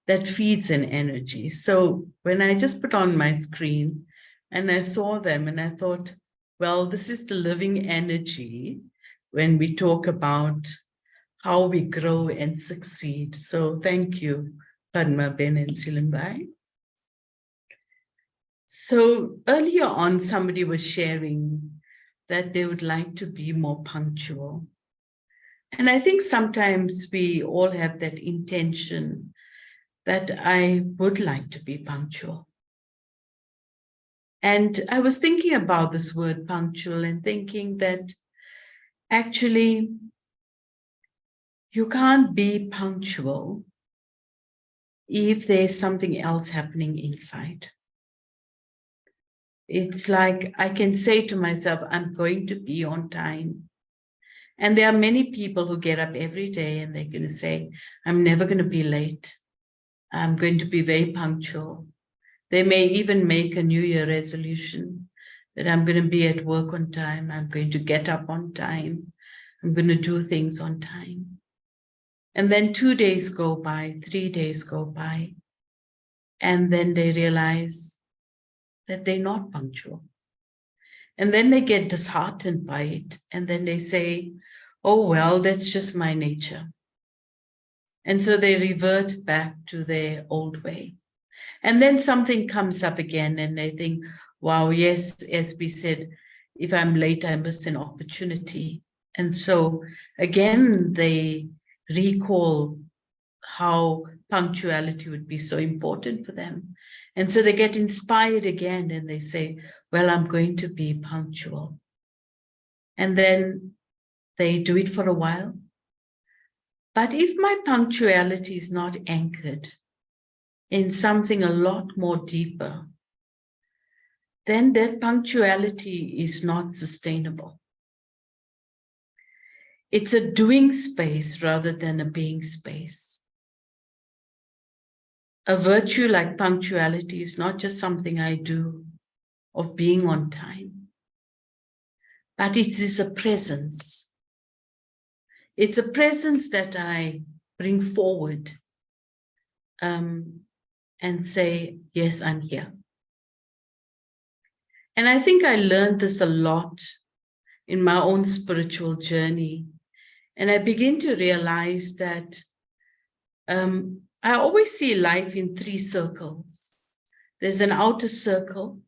that feeds an energy. So when I just put on my screen and I saw them and I thought, well, this is the living energy when we talk about how we grow and succeed. So thank you, Padma Ben and Silimbai. So earlier on, somebody was sharing that they would like to be more punctual. And I think sometimes we all have that intention that I would like to be punctual. And I was thinking about this word punctual and thinking that actually you can't be punctual if there's something else happening inside. It's like I can say to myself, I'm going to be on time. And there are many people who get up every day and they're going to say, I'm never going to be late. I'm going to be very punctual. They may even make a New Year resolution that I'm going to be at work on time. I'm going to get up on time. I'm going to do things on time. And then 2 days go by, 3 days go by, and then they realize that they're not punctual. And then they get disheartened by it. And then they say, oh, well, that's just my nature. And so they revert back to their old way. And then something comes up again and they think, wow, yes, as we said, if I'm late, I miss an opportunity. And so again, they recall how punctuality would be so important for them. And so they get inspired again and they say, well, I'm going to be punctual. And then they do it for a while. But if my punctuality is not anchored in something a lot more deeper, then that punctuality is not sustainable. It's a doing space rather than a being space. A virtue like punctuality is not just something I do of being on time, but it is a presence. It's a presence that I bring forward and say, yes, I'm here. And I think I learned this a lot in my own spiritual journey. And I begin to realize that I always see life in 3 circles. There's an outer circle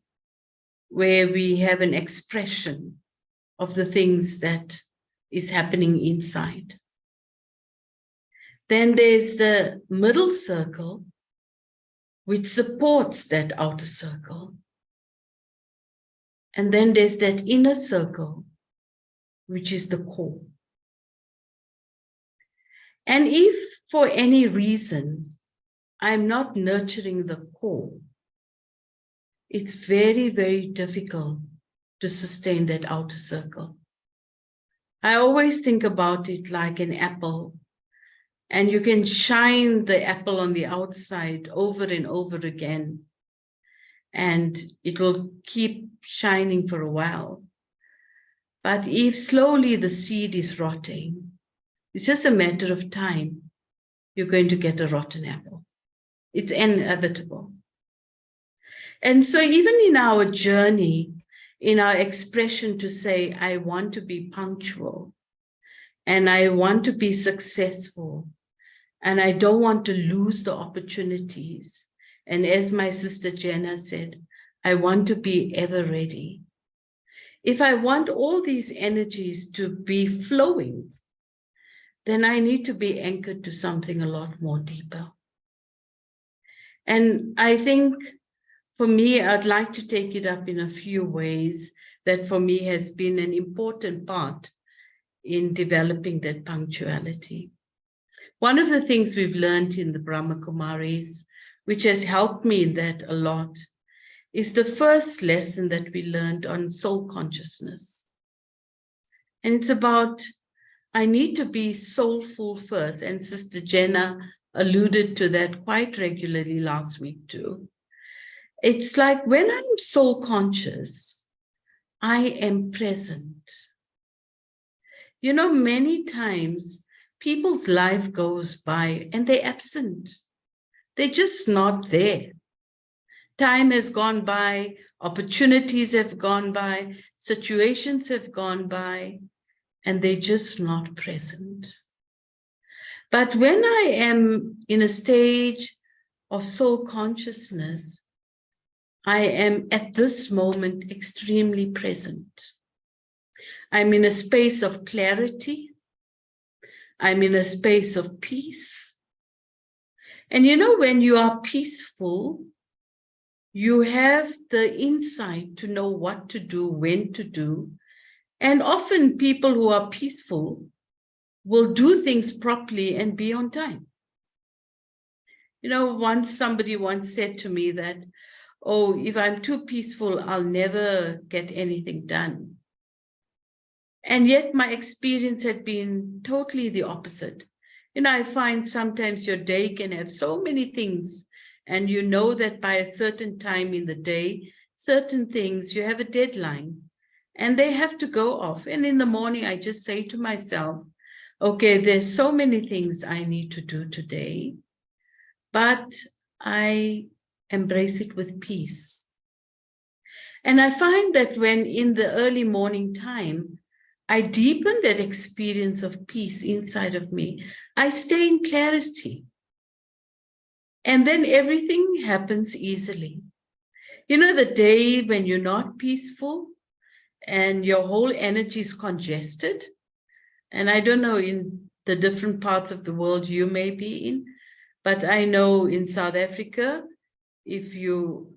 where we have an expression of the things that is happening inside. Then there's the middle circle, which supports that outer circle. And then there's that inner circle, which is the core. And if for any reason I'm not nurturing the core, it's very, very difficult to sustain that outer circle. I always think about it like an apple, and you can shine the apple on the outside over and over again, and it will keep shining for a while. But if slowly the seed is rotting, it's just a matter of time, you're going to get a rotten apple. It's inevitable. And so even in our journey, in our expression to say, I want to be punctual, and I want to be successful, and I don't want to lose the opportunities. And as my sister Jenna said, I want to be ever ready. If I want all these energies to be flowing, then I need to be anchored to something a lot more deeper. And I think for me, I'd like to take it up in a few ways that for me has been an important part in developing that punctuality. One of the things we've learned in the Brahma Kumaris, which has helped me in that a lot, is the first lesson that we learned on soul consciousness. And it's about, I need to be soulful first. And Sister Jenna alluded to that quite regularly last week too. It's like when I'm soul conscious, I am present. You know, many times people's life goes by and they're absent. They're just not there. Time has gone by, opportunities have gone by, situations have gone by, and they're just not present. But when I am in a stage of soul consciousness, I am at this moment extremely present. I'm in a space of clarity. I'm in a space of peace. And you know, when you are peaceful, you have the insight to know what to do, when to do. And often people who are peaceful will do things properly and be on time. You know, somebody once said to me that, oh, if I'm too peaceful, I'll never get anything done. And yet my experience had been totally the opposite. You know, I find sometimes your day can have so many things, and you know that by a certain time in the day, certain things, you have a deadline and they have to go off. And in the morning, I just say to myself, okay, there's so many things I need to do today, but I embrace it with peace. And I find that when in the early morning time, I deepen that experience of peace inside of me, I stay in clarity. And then everything happens easily. You know, the day when you're not peaceful, and your whole energy is congested. And I don't know in the different parts of the world you may be in, but I know in South Africa, if you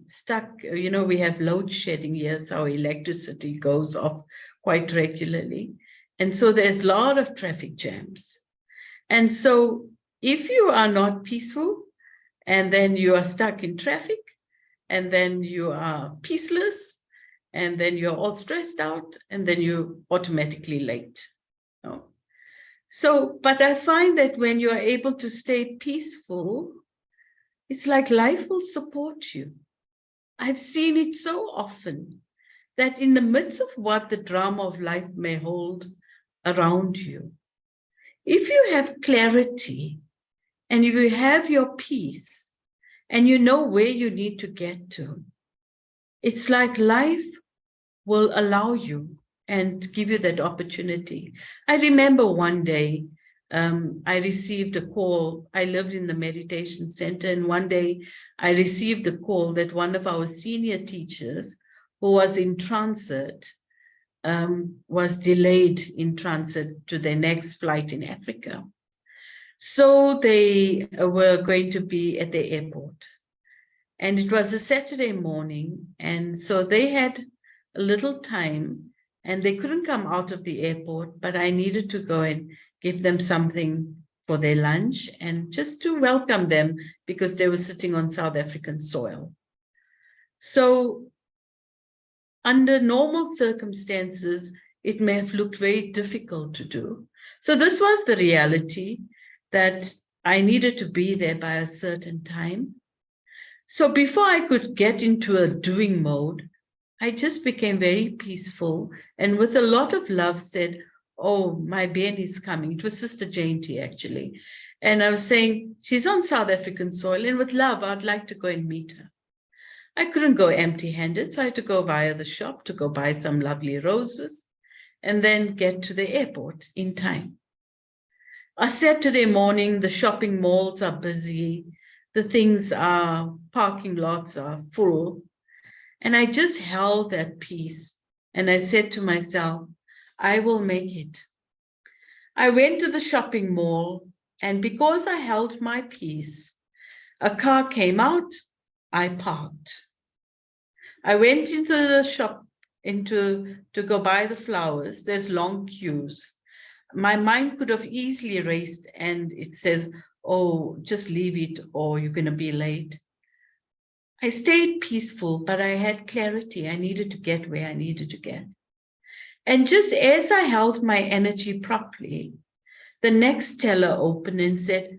stuck, you know, we have load shedding here, so our electricity goes off quite regularly. And so there's a lot of traffic jams. And so if you are not peaceful, and then you are stuck in traffic, and then you are peaceless, and then you're all stressed out, and then you're automatically late. No? So, but I find that when you are able to stay peaceful, it's like life will support you. I've seen it so often that in the midst of what the drama of life may hold around you, if you have clarity and if you have your peace and you know where you need to get to, it's like life will allow you and give you that opportunity. I remember one day I received a call. I lived in the meditation center, and one day I received a call that one of our senior teachers who was in transit was delayed in transit to their next flight in Africa. So they were going to be at the airport. And it was a Saturday morning, and so they had a little time, and they couldn't come out of the airport, but I needed to go and give them something for their lunch and just to welcome them because they were sitting on South African soil. So under normal circumstances, it may have looked very difficult to do. So this was the reality, that I needed to be there by a certain time. So before I could get into a doing mode, I just became very peaceful and with a lot of love said, oh, my Ben is coming. It was Sister Jainty actually. And I was saying, she's on South African soil, and with love, I'd like to go and meet her. I couldn't go empty-handed, so I had to go via the shop to go buy some lovely roses and then get to the airport in time. A Saturday morning, the shopping malls are busy. The things are, parking lots are full. And I just held that peace. And I said to myself, I will make it. I went to the shopping mall, and because I held my peace, a car came out, I parked. I went into the shop to go buy the flowers. There's long queues. My mind could have easily raced, and it says, oh, just leave it or you're going to be late. I stayed peaceful, but I had clarity. I needed to get where I needed to get. And just as I held my energy properly, the next teller opened and said,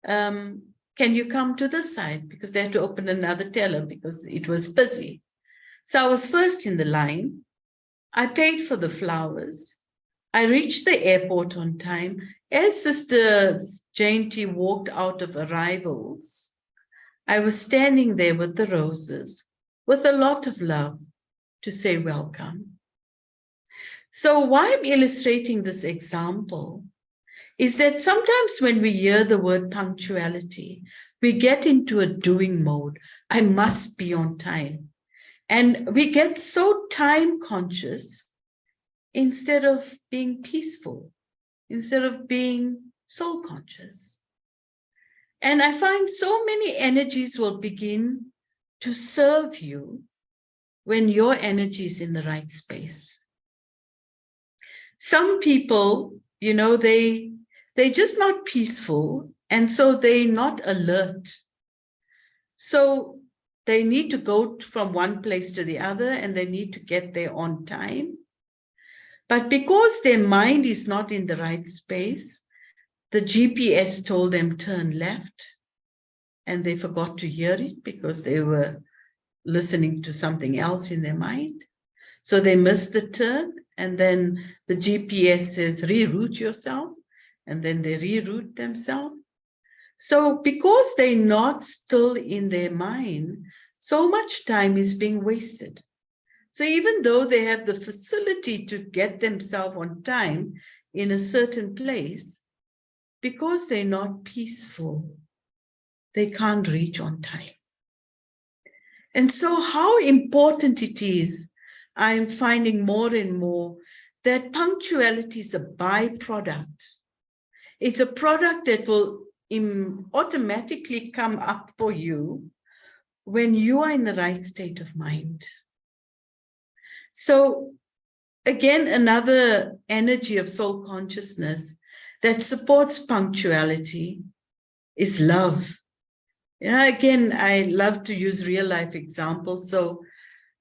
can you come to this side? Because they had to open another teller because it was busy. So I was first in the line. I paid for the flowers. I reached the airport on time. As Sister Jainty walked out of arrivals, I was standing there with the roses, with a lot of love to say welcome. So why I'm illustrating this example is that sometimes when we hear the word punctuality, we get into a doing mode. I must be on time. And we get so time conscious instead of being peaceful, instead of being soul conscious. And I find so many energies will begin to serve you when your energy is in the right space. Some people, you know, they're just not peaceful, and so they're not alert. So they need to go from one place to the other, and they need to get there on time. But because their mind is not in the right space, the GPS told them turn left, and they forgot to hear it because they were listening to something else in their mind. So they missed the turn, and then the GPS says reroute yourself, and then they reroute themselves. So because they're not still in their mind, so much time is being wasted. So even though they have the facility to get themselves on time in a certain place, because they're not peaceful, they can't reach on time. And so how important it is I'm finding more and more that punctuality is a byproduct. It's a product that will automatically come up for you when you are in the right state of mind. So again, another energy of soul consciousness that supports punctuality is love. You know, again, I love to use real life examples. So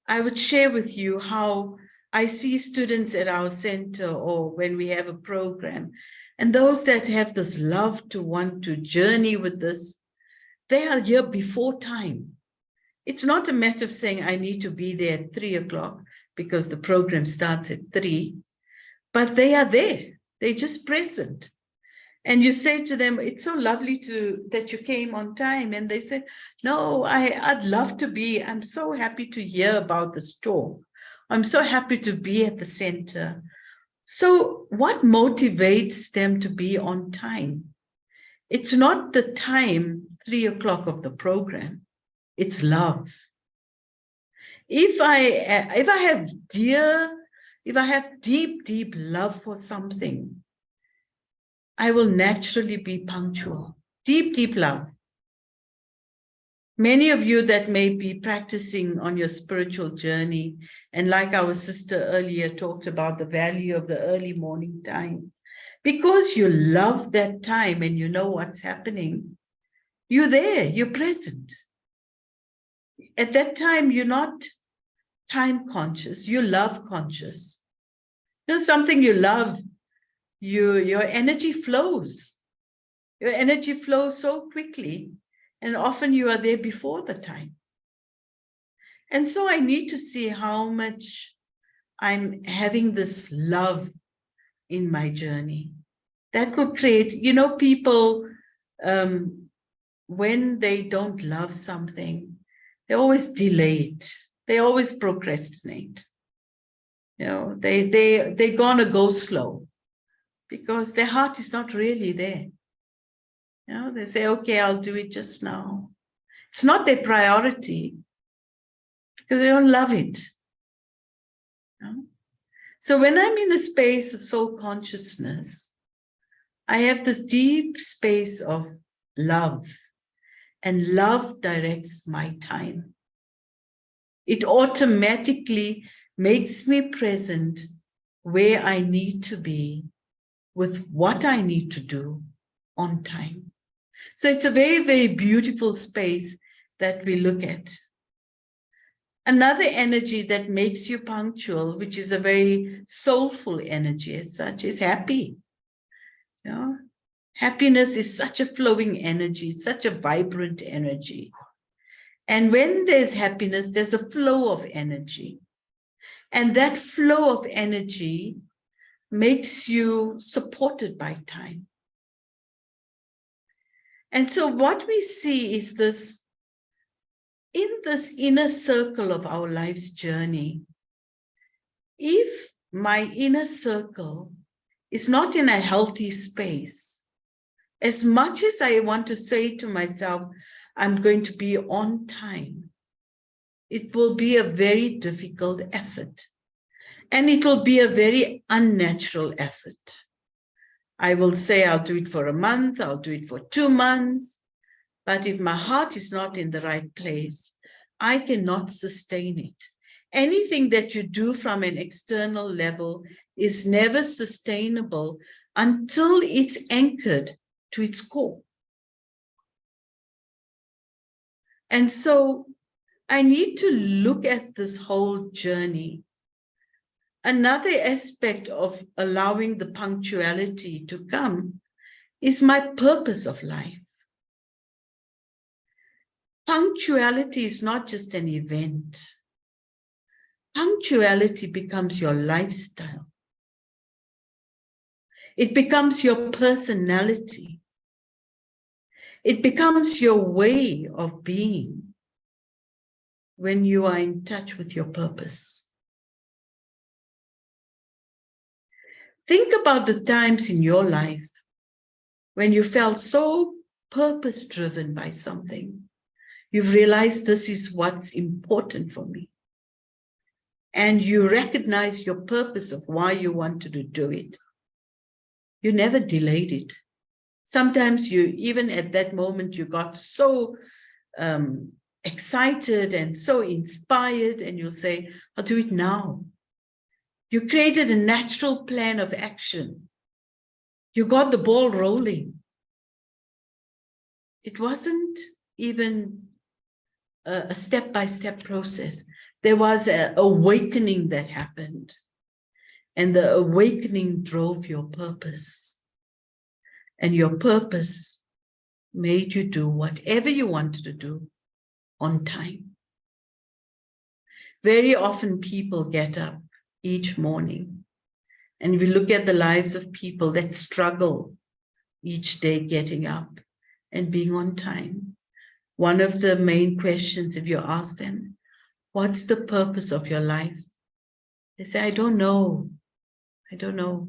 I would share with you how I see students at our center or when we have a program, and those that have this love to want to journey with this, they are here before time. It's not a matter of saying I need to be there at 3 o'clock because the program starts at 3, but they are there. They're just present. And you say to them, it's so lovely that you came on time. And they say, no, I'd love to be. I'm so happy to hear about the store. I'm so happy to be at the center. So what motivates them to be on time? It's not the time, 3 o'clock of the program. It's love. If I have deep love for something, I will naturally be punctual. Deep love. Many of you that may be practicing on your spiritual journey, and like our sister earlier talked about the value of the early morning time, because you love that time and you know what's happening, you're there, you're present. At that time, you're not time conscious, you're love conscious. You know, something you love, your energy flows. Your energy flows so quickly, and often you are there before the time. And so I need to see how much I'm having this love in my journey. That could create, you know, people, when they don't love something, they always delay it. They always procrastinate. You know, they're gonna go slow because their heart is not really there. You know, they say, okay, I'll do it just now. It's not their priority because they don't love it. You know? So when I'm in a space of soul consciousness, I have this deep space of love, and love directs my time. It automatically makes me present where I need to be with what I need to do on time. So it's a very, very beautiful space that we look at. Another energy that makes you punctual, which is a very soulful energy as such, is happy. You know, happiness is such a flowing energy, such a vibrant energy. And when there's happiness, there's a flow of energy. And that flow of energy makes you supported by time. And so what we see is this, in this inner circle of our life's journey, if my inner circle is not in a healthy space, as much as I want to say to myself, I'm going to be on time, it will be a very difficult effort. And it will be a very unnatural effort. I will say I'll do it for a month, I'll do it for 2 months. But if my heart is not in the right place, I cannot sustain it. Anything that you do from an external level is never sustainable until it's anchored to its core. And so I need to look at this whole journey. Another aspect of allowing the punctuality to come is my purpose of life. Punctuality is not just an event. Punctuality becomes your lifestyle. It becomes your personality. It becomes your way of being when you are in touch with your purpose. Think about the times in your life when you felt so purpose-driven by something. You've realized this is what's important for me. and you recognize your purpose of why you wanted to do it, you never delayed it. Sometimes you, even at that moment, you got so excited and so inspired, and you'll say, I'll do it now. You created a natural plan of action. You got the ball rolling. It wasn't even a step-by-step process. There was an awakening that happened, and the awakening drove your purpose. And your purpose made you do whatever you wanted to do on time. Very often people get up each morning, and we look at the lives of people that struggle each day getting up and being on time. One of the main questions, if you ask them, what's the purpose of your life? They say, I don't know. I don't know.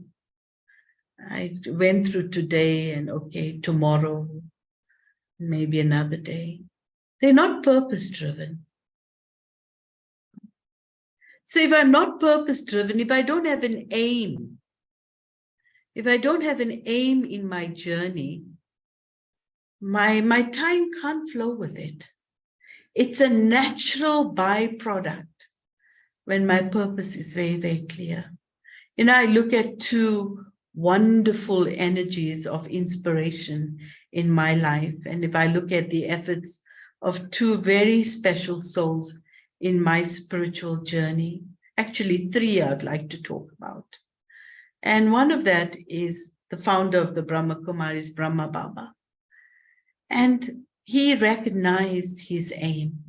I went through today, and okay, tomorrow, maybe another day. They're not purpose-driven. So if I'm not purpose-driven, if I don't have an aim, if I don't have an aim in my journey, my time can't flow with it. It's a natural byproduct when my purpose is very, very clear. You know, I look at two wonderful energies of inspiration in my life. And if I look at the efforts of two very special souls in my spiritual journey, actually three I'd like to talk about. And one of that is the founder of the Brahma Kumaris, Brahma Baba. And he recognized his aim.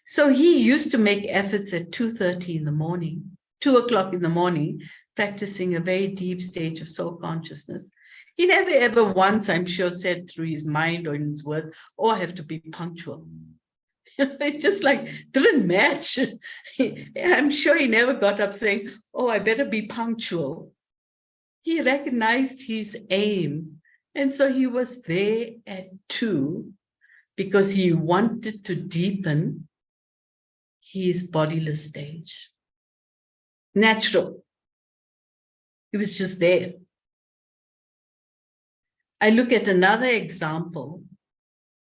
So he used to make efforts at 2:30 in the morning, 2 o'clock in the morning, practicing a very deep stage of soul consciousness. He never ever once, I'm sure, said through his mind or in his words, oh, I have to be punctual. It just like didn't match. I'm sure he never got up saying, oh, I better be punctual. He recognized his aim. And so he was there at 2 because he wanted to deepen his bodiless stage. Natural. He was just there. I look at another example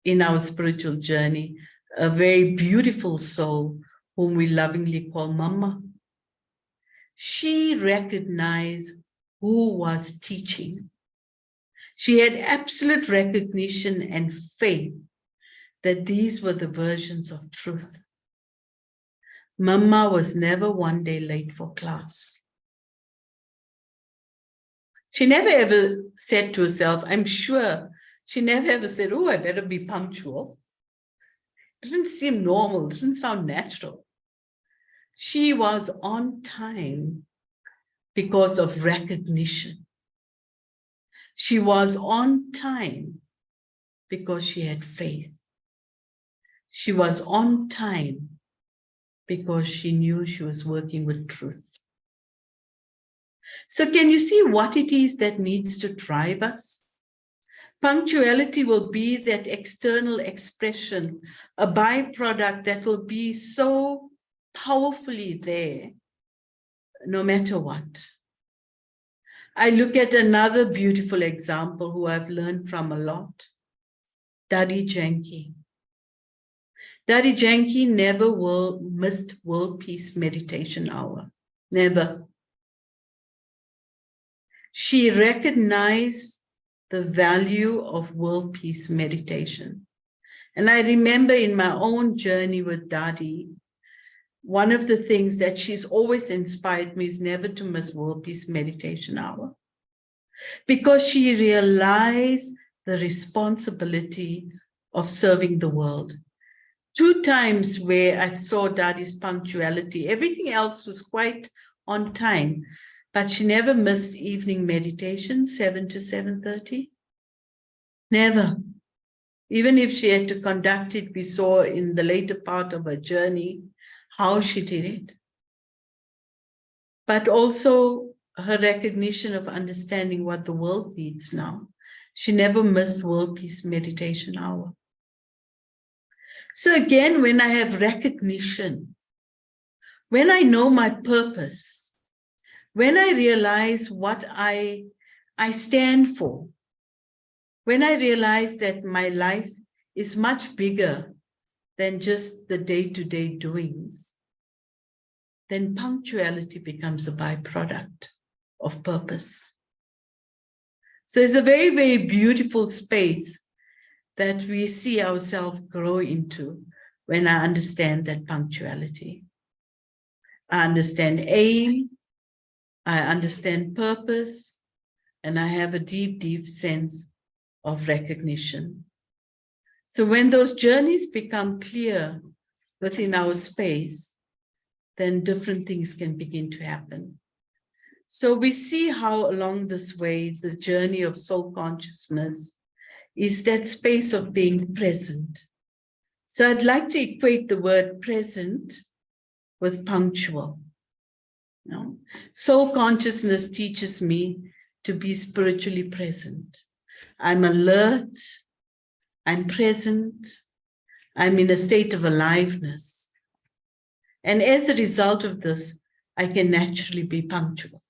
in our spiritual journey, a very beautiful soul whom we lovingly call Mama. She recognized who was teaching. She had absolute recognition and faith that these were the versions of truth. Mama was never one day late for class. She never ever said to herself, I'm sure, she never ever said, oh, I better be punctual. It didn't seem normal, it didn't sound natural. She was on time because of recognition. She was on time because she had faith. She was on time because she knew she was working with truth. So can you see what it is that needs to drive us? Punctuality will be that external expression, a byproduct that will be so powerfully there, no matter what. I look at another beautiful example who I've learned from a lot, Daddy Janki. Daddy Janki never missed World Peace Meditation Hour, never. She recognized the value of world peace meditation. And I remember in my own journey with Dadi, one of the things that she's always inspired me is never to miss World Peace Meditation Hour, because she realized the responsibility of serving the world. 2 times where I saw Dadi's punctuality, everything else was quite on time, but she never missed evening meditation, 7 to 7:30. Never. Even if she had to conduct it, we saw in the later part of her journey how she did it. But also her recognition of understanding what the world needs now. She never missed World Peace Meditation Hour. So again, when I have recognition, when I know my purpose, when I realize what I stand for, when I realize that my life is much bigger than just the day-to-day doings, then punctuality becomes a byproduct of purpose. So it's a very, very beautiful space that we see ourselves grow into when I understand that punctuality. I understand aim, I understand purpose, and I have a deep, deep sense of recognition. So when those journeys become clear within our space, then different things can begin to happen. So we see how along this way, the journey of soul consciousness is that space of being present. So I'd like to equate the word present with punctual. You know? Soul consciousness teaches me to be spiritually present. I'm alert, I'm present, I'm in a state of aliveness. And as a result of this, I can naturally be punctual.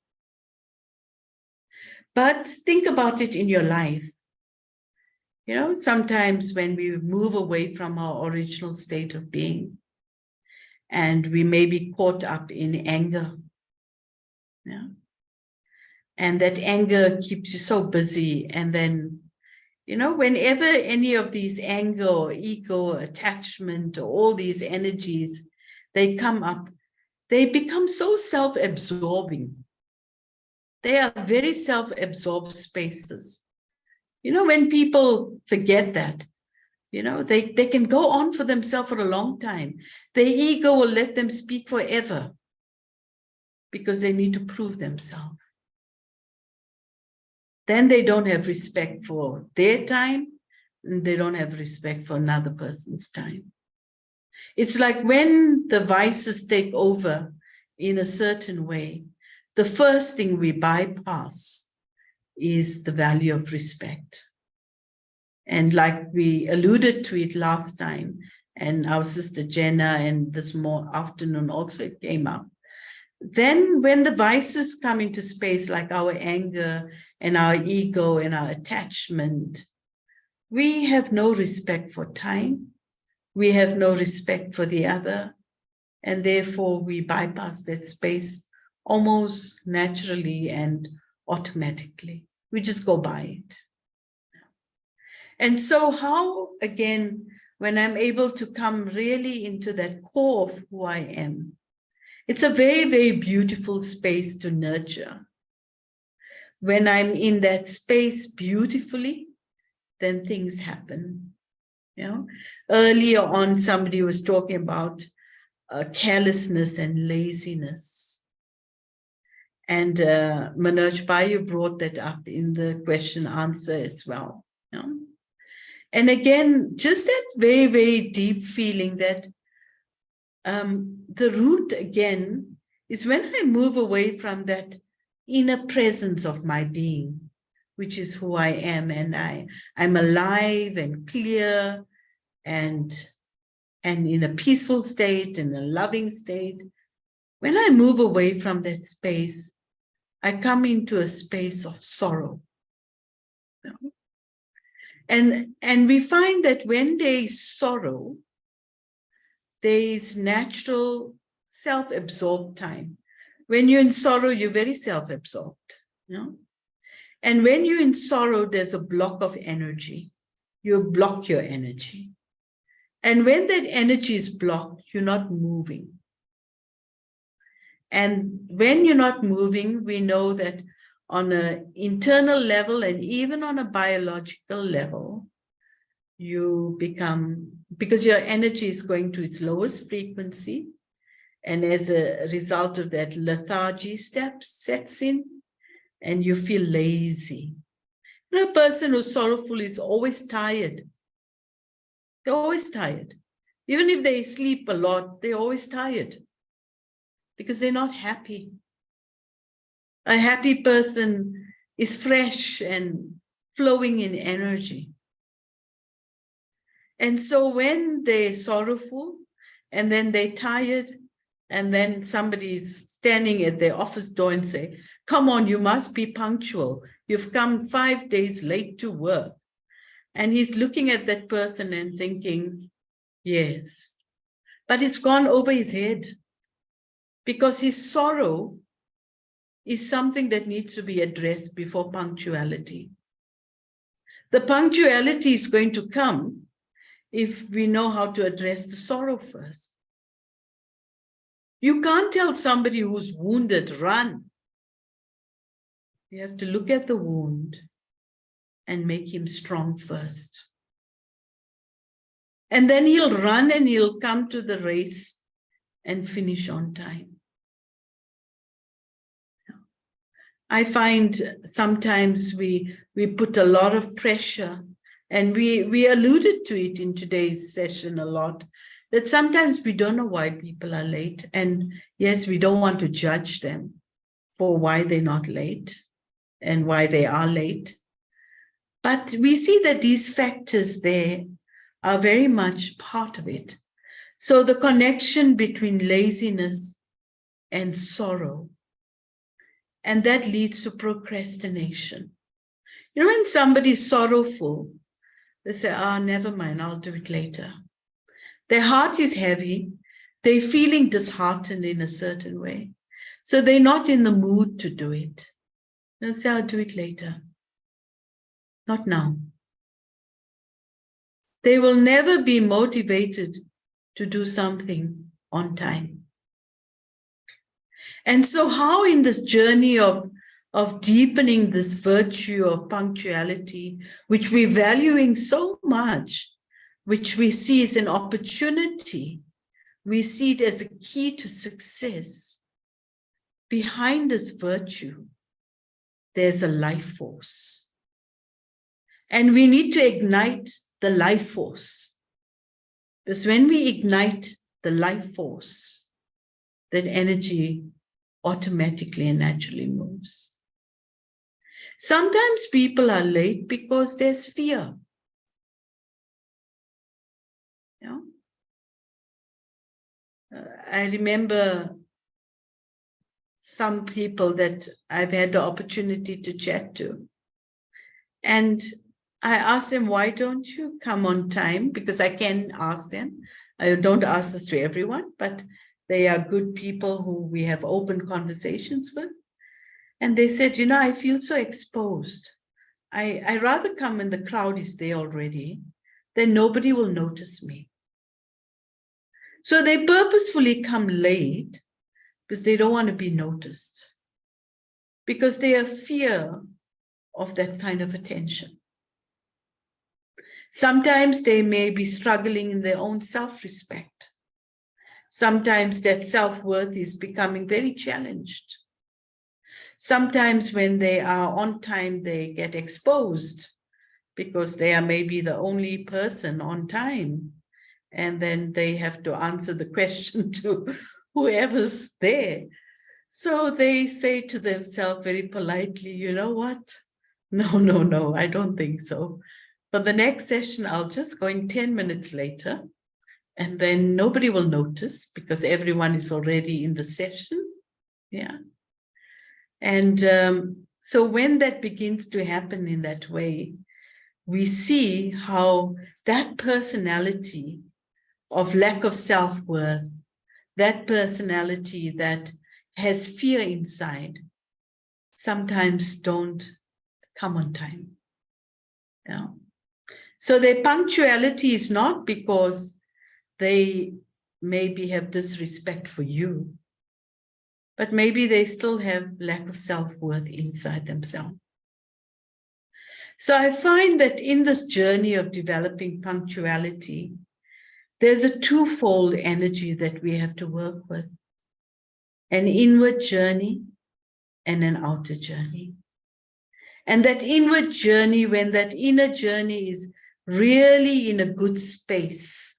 But think about it in your life. You know, sometimes when we move away from our original state of being and we may be caught up in anger, yeah? And that anger keeps you so busy. And then, you know, whenever any of these anger or ego, attachment, or all these energies, they come up, they become so self-absorbing. They are very self-absorbed spaces. You know, when people forget that, you know, they can go on for themselves for a long time. Their ego will let them speak forever because they need to prove themselves. Then they don't have respect for their time, and they don't have respect for another person's time. It's like when the vices take over in a certain way, the first thing we bypass is the value of respect. And like we alluded to it last time, and our sister Jenna, and this afternoon also it came up. Then when the vices come into space, like our anger and our ego and our attachment, we have no respect for time. We have no respect for the other. And therefore we bypass that space almost naturally and automatically. We just go by it. And so how, again, when I'm able to come really into that core of who I am, it's a very, very beautiful space to nurture. When I'm in that space beautifully, then things happen. You know, earlier on, somebody was talking about carelessness and laziness. And Manoj Bayu brought that up in the question answer as well. You know? And again, just that very, very deep feeling that the root again is when I move away from that inner presence of my being, which is who I am, and I'm alive and clear and in a peaceful state, in a loving state. When I move away from that space, I come into a space of sorrow. And we find that when there is sorrow, there is natural self-absorbed time. When you're in sorrow, you're very self-absorbed. You know? And when you're in sorrow, there's a block of energy. You block your energy. And when that energy is blocked, you're not moving. And when you're not moving, we know that on an internal level and even on a biological level, you become, because your energy is going to its lowest frequency, and as a result of that, lethargy sets in, and you feel lazy. You know, a person who's sorrowful is always tired. They're always tired. Even if they sleep a lot, they're always tired because they're not happy. A happy person is fresh and flowing in energy. And so when they're sorrowful and then they're tired And then somebody's standing at their office door and say, come on, you must be punctual. You've come 5 days late to work. And he's looking at that person and thinking, yes, but it's gone over his head because his sorrow is something that needs to be addressed before punctuality. The punctuality is going to come if we know how to address the sorrow first. You can't tell somebody who's wounded, run. You have to look at the wound and make him strong first. And then he'll run and he'll come to the race and finish on time. I find sometimes we put a lot of pressure, and we alluded to it in today's session a lot, that sometimes we don't know why people are late. And yes, we don't want to judge them for why they're not late and why they are late. But we see that these factors there are very much part of it. So the connection between laziness and sorrow, and that leads to procrastination. You know, when somebody's sorrowful, they say, never mind, I'll do it later. Their heart is heavy. They're feeling disheartened in a certain way. So they're not in the mood to do it. They'll say, I'll do it later. Not now. They will never be motivated to do something on time. And so how in this journey of deepening this virtue of punctuality, which we're valuing so much, which we see as an opportunity, we see it as a key to success. Behind this virtue, there's a life force. And we need to ignite the life force. Because when we ignite the life force, that energy automatically and naturally moves. Sometimes people are late because there's fear. You know? I remember some people that I've had the opportunity to chat to. And I asked them, why don't you come on time? Because I can ask them. I don't ask this to everyone, but they are good people who we have open conversations with. And they said, you know, I feel so exposed. I rather come when the crowd is there already, then nobody will notice me. So they purposefully come late because they don't want to be noticed, because they have fear of that kind of attention. Sometimes they may be struggling in their own self-respect. Sometimes that self-worth is becoming very challenged. Sometimes when they are on time, they get exposed because they are maybe the only person on time. And then they have to answer the question to whoever's there. So they say to themselves very politely, you know what? No, I don't think so. For the next session, I'll just go in 10 minutes later. And then nobody will notice because everyone is already in the session. Yeah. And so when that begins to happen in that way, we see how that personality of lack of self-worth, that personality that has fear inside, sometimes don't come on time. Yeah. So their punctuality is not because they maybe have disrespect for you, but maybe they still have lack of self-worth inside themselves. So I find that in this journey of developing punctuality, there's a twofold energy that we have to work with: an inward journey and an outer journey. And that inward journey, when that inner journey is really in a good space,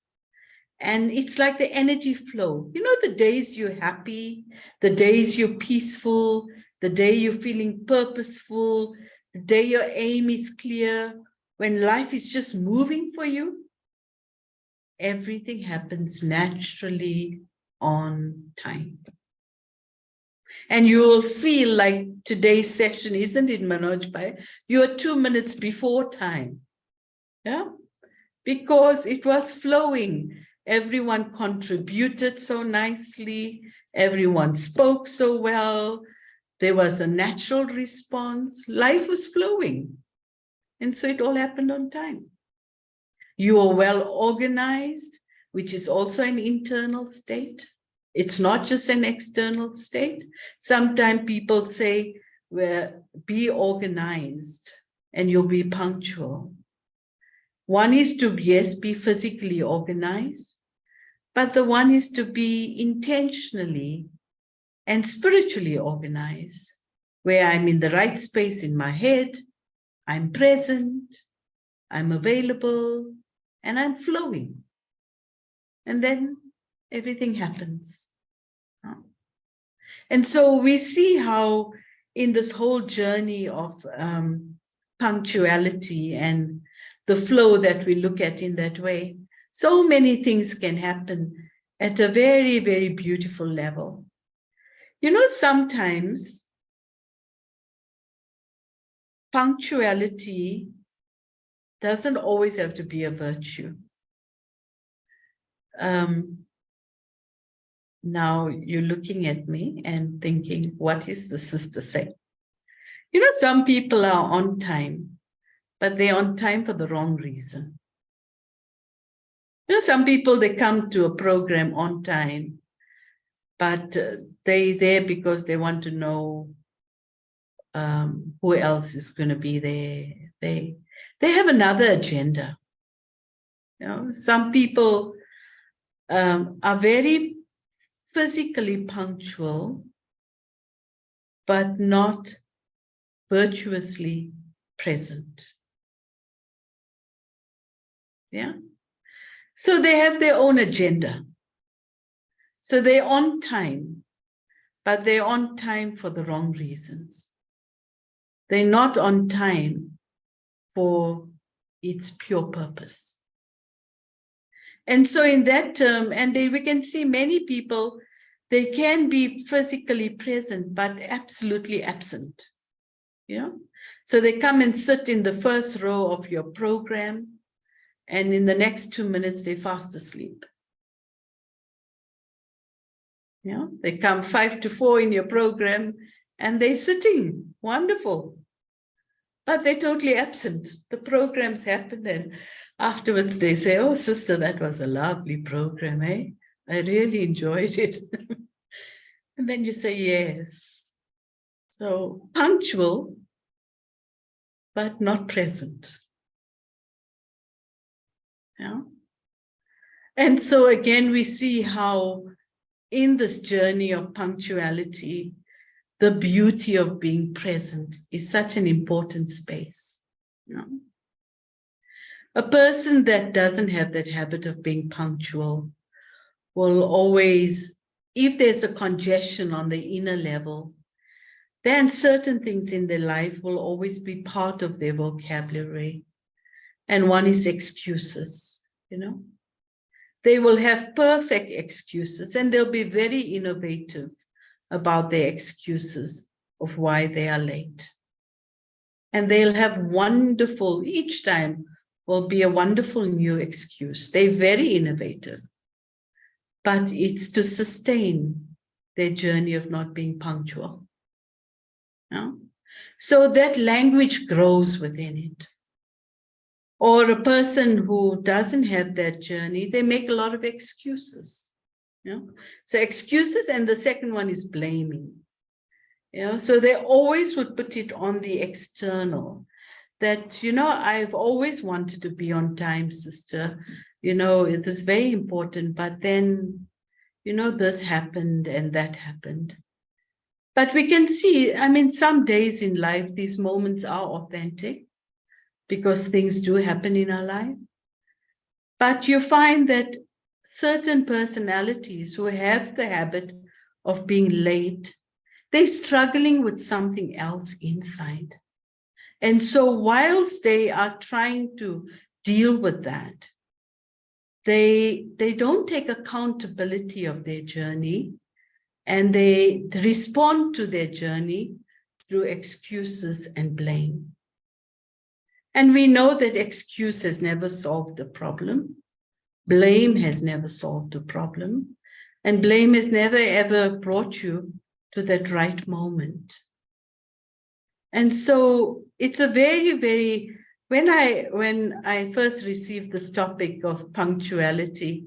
and it's like the energy flow. You know, the days you're happy, the days you're peaceful, the day you're feeling purposeful, the day your aim is clear, when life is just moving for you, everything happens naturally on time. And you will feel like today's session, isn't it, Manoj Bhai? You are 2 minutes before time. Yeah, because it was flowing. Everyone contributed so nicely. Everyone spoke so well. There was a natural response. Life was flowing. And so it all happened on time. You are well organized, which is also an internal state. It's not just an external state. Sometimes people say, well, be organized and you'll be punctual. One is to, yes, be physically organized, but the one is to be intentionally and spiritually organized, where I'm in the right space in my head, I'm present, I'm available, and I'm flowing. And then everything happens. And so we see how in this whole journey of punctuality and the flow that we look at in that way, so many things can happen at a very, very beautiful level. You know, sometimes punctuality doesn't always have to be a virtue. Now you're looking at me and thinking, what is the sister saying? You know, some people are on time, but they're on time for the wrong reason. You know, some people, they come to a program on time, but they're there because they want to know who else is going to be there. They have another agenda. You know, some people are very physically punctual, but not virtuously present. Yeah. So they have their own agenda. So they're on time, but they're on time for the wrong reasons. They're not on time for its pure purpose. And so in that term, and we can see many people, they can be physically present, but absolutely absent. You know? So they come and sit in the first row of your program, and in the next 2 minutes, they're fast asleep. You know? They come 5 to 4 in your program, and they're sitting, wonderful. But they're totally absent. The program's happened, and afterwards they say, oh, sister, that was a lovely program, eh? I really enjoyed it. And then you say, yes. So punctual, but not present. Yeah. And so again, we see how in this journey of punctuality, the beauty of being present is such an important space. You know? A person that doesn't have that habit of being punctual will always, if there's a congestion on the inner level, then certain things in their life will always be part of their vocabulary. And one is excuses, you know. They will have perfect excuses, and they'll be very innovative about their excuses of why they are late. And they'll have wonderful, each time will be a wonderful new excuse. They're very innovative, but it's to sustain their journey of not being punctual. No? So that language grows within it. Or a person who doesn't have that journey, they make a lot of excuses. You know? So excuses, and the second one is blaming. You know? So they always would put it on the external. That, you know, I've always wanted to be on time, sister. You know, it is very important, but then, you know, this happened and that happened. But we can see, I mean, some days in life, these moments are authentic because things do happen in our life. But you find that certain personalities who have the habit of being late, they're struggling with something else inside. And so whilst they are trying to deal with that, they don't take accountability of their journey, and they respond to their journey through excuses and blame. And we know that excuse has never solved the problem. Blame has never solved the problem. And blame has never ever brought you to that right moment. And so it's a very, very, when I first received this topic of punctuality,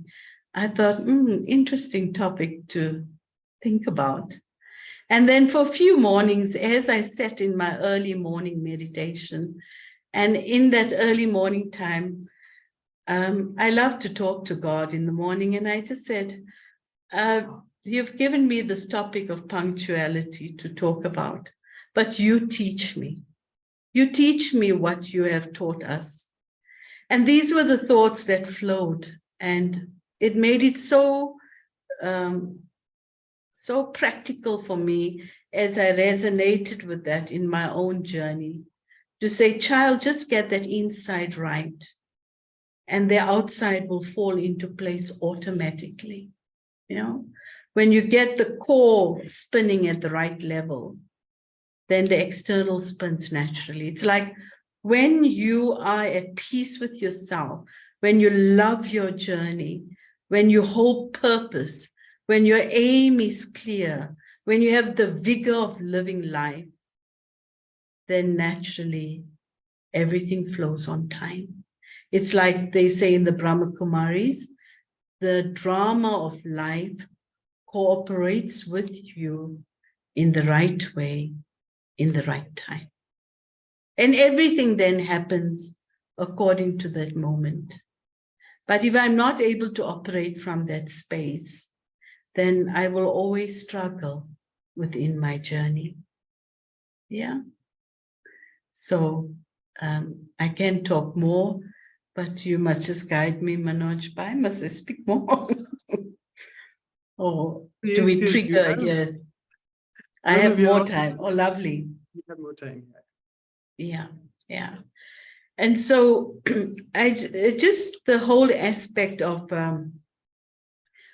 I thought, interesting topic to think about. And then for a few mornings, as I sat in my early morning meditation, and in that early morning time, I love to talk to God in the morning. And I just said, you've given me this topic of punctuality to talk about, but you teach me. You teach me what you have taught us. And these were the thoughts that flowed, and it made it so practical for me as I resonated with that in my own journey, to say, child, just get that inside right, and the outside will fall into place automatically. You know, when you get the core spinning at the right level, then the external spins naturally. It's like when you are at peace with yourself, when you love your journey, when you hold purpose, when your aim is clear, when you have the vigor of living life, then naturally everything flows on time. It's like they say in the Brahma Kumaris, the drama of life cooperates with you in the right way, in the right time. And everything then happens according to that moment. But if I'm not able to operate from that space, then I will always struggle within my journey. Yeah. So I can talk more, but you must just guide me, Manoj. Why must I speak more? Or do we trigger? Yes. I have more time. Oh, lovely. We have more time. Yeah, yeah. And so just the whole aspect of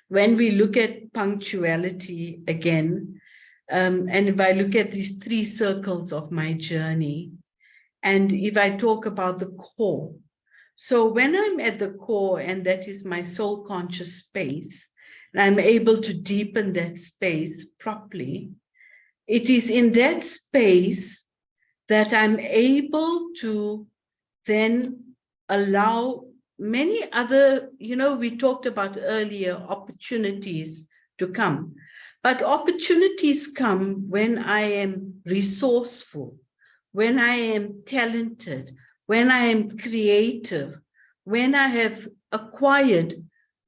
when we look at punctuality again, and if I look at these 3 circles of my journey, and if I talk about the core, so when I'm at the core, and that is my soul conscious space, and I'm able to deepen that space properly, it is in that space that I'm able to then allow many other, we talked about earlier, opportunities to come. But opportunities come when I am resourceful, when I am talented, when I am creative, when I have acquired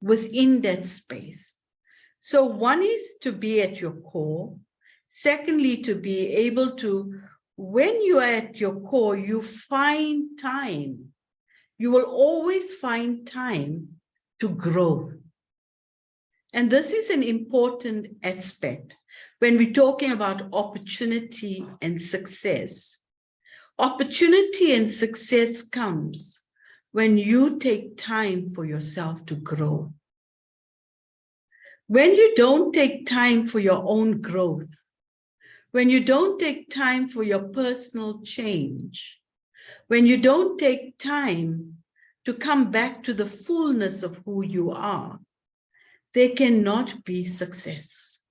within that space. So one is to be at your core. Secondly, to be able to, when you are at your core, you find time. You will always find time to grow. And this is an important aspect when we're talking about opportunity and success. Opportunity and success comes when you take time for yourself to grow. When you don't take time for your own growth, when you don't take time for your personal change, when you don't take time to come back to the fullness of who you are, there cannot be success.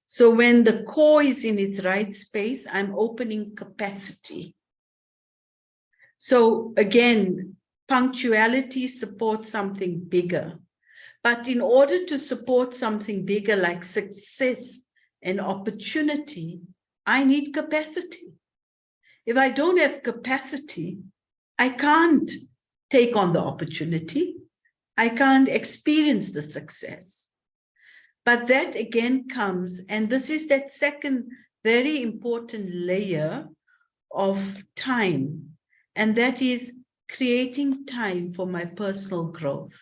So when the core is in its right space, I'm opening capacity. So again, punctuality supports something bigger. But in order to support something bigger like success and opportunity, I need capacity. If I don't have capacity, I can't take on the opportunity. I can't experience the success. But that again comes, and this is that second very important layer of time, and that is creating time for my personal growth.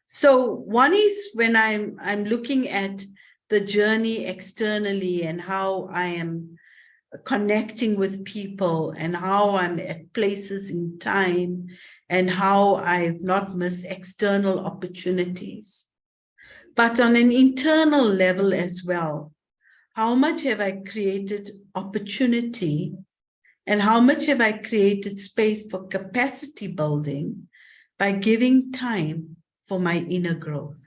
So one is when I'm looking at the journey externally and how I am connecting with people and how I'm at places in time and how I've not missed external opportunities. But on an internal level as well, how much have I created opportunity and how much have I created space for capacity building by giving time for my inner growth?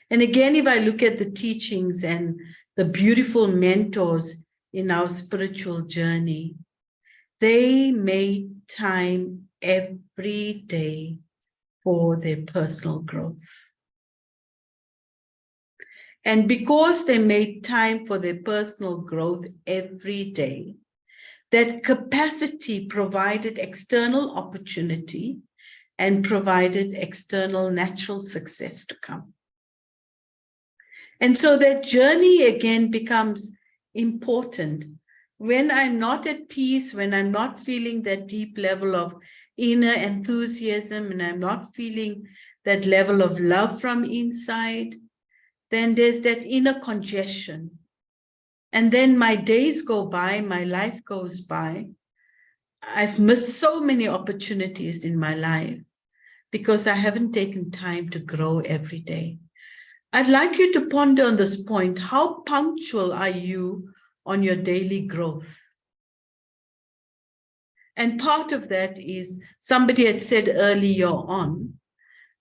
And again, if I look at the teachings and the beautiful mentors in our spiritual journey, they made time every day for their personal growth. And because they made time for their personal growth every day, that capacity provided external opportunity and provided external natural success to come. And so that journey again becomes important when I'm not at peace, when I'm not feeling that deep level of inner enthusiasm, and I'm not feeling that level of love from inside, then there's that inner congestion. And then my days go by, my life goes by. I've missed so many opportunities in my life because I haven't taken time to grow every day. I'd like you to ponder on this point. How punctual are you on your daily growth? And part of that is, somebody had said earlier on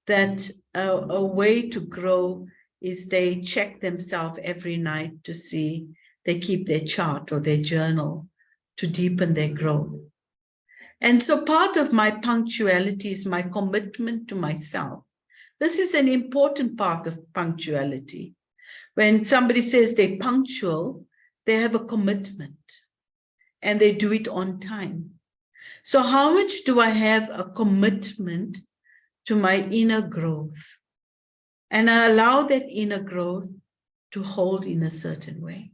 that a way to grow is they check themselves every night to see, they keep their chart or their journal to deepen their growth. And so part of my punctuality is my commitment to myself. This is an important part of punctuality. When somebody says they're punctual, they have a commitment and they do it on time. So how much do I have a commitment to my inner growth? And I allow that inner growth to hold in a certain way.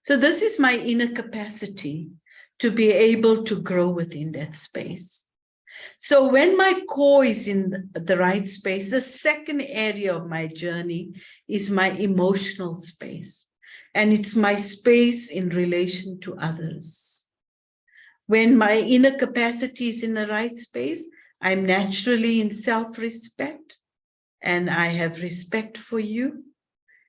So this is my inner capacity to be able to grow within that space. So when my core is in the right space, the second area of my journey is my emotional space. And it's my space in relation to others. When my inner capacity is in the right space, I'm naturally in self-respect and I have respect for you.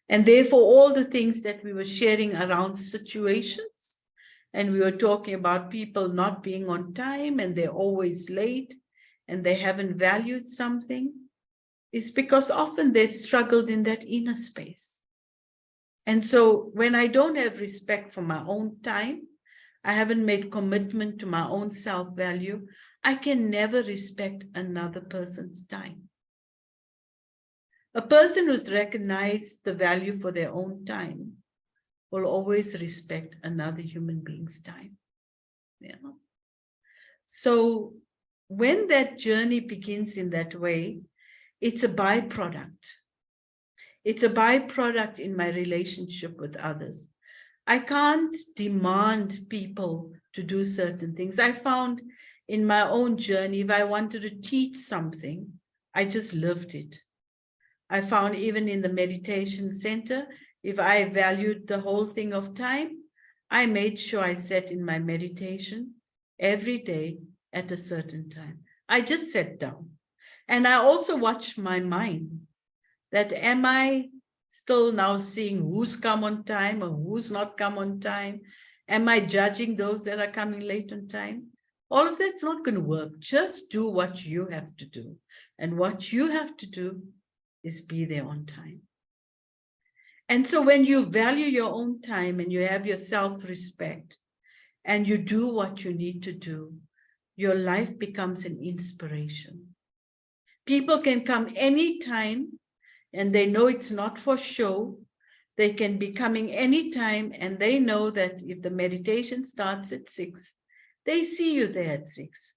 And therefore, all the things that we were sharing around situations, and we were talking about people not being on time and they're always late and they haven't valued something, is because often they've struggled in that inner space. And so when I don't have respect for my own time, I haven't made commitment to my own self-value, I can never respect another person's time. A person who's recognized the value for their own time will always respect another human being's time. Yeah. So when that journey begins in that way, it's a byproduct. It's a byproduct in my relationship with others. I can't demand people to do certain things. I found in my own journey, if I wanted to teach something, I just lived it. I found even in the meditation center, if I valued the whole thing of time, I made sure I sat in my meditation every day at a certain time. I just sat down. And I also watched my mind, that am I still now seeing who's come on time or who's not come on time? Am I judging those that are coming late on time? All of that's not going to work. Just do what you have to do. And what you have to do is be there on time. And so when you value your own time and you have your self-respect and you do what you need to do, your life becomes an inspiration. People can come anytime and they know it's not for show. They can be coming anytime and they know that if the meditation starts at 6, they see you there at 6.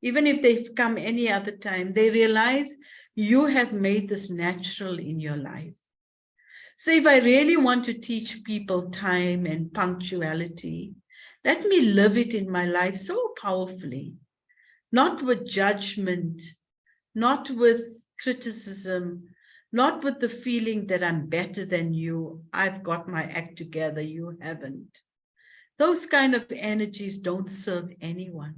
Even if they've come any other time, they realize you have made this natural in your life. So if I really want to teach people time and punctuality, let me live it in my life so powerfully, not with judgment, not with criticism, not with the feeling that I'm better than you, I've got my act together, you haven't. Those kind of energies don't serve anyone.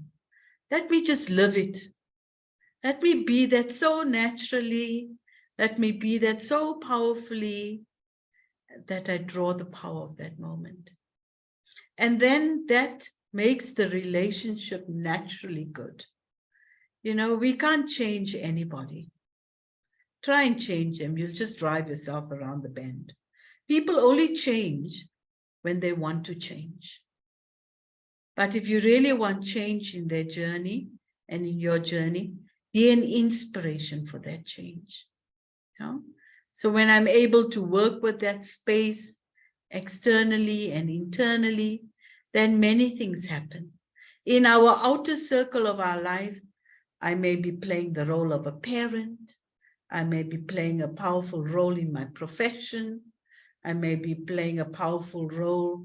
Let me just live it. Let me be that so naturally. Let me be that so powerfully that I draw the power of that moment. And then that makes the relationship naturally good. You know, we can't change anybody. Try and change them. You'll just drive yourself around the bend. People only change when they want to change. But if you really want change in their journey and in your journey, be an inspiration for that change. You know? So when I'm able to work with that space externally and internally, then many things happen. In our outer circle of our life, I may be playing the role of a parent. I may be playing a powerful role in my profession. I may be playing a powerful role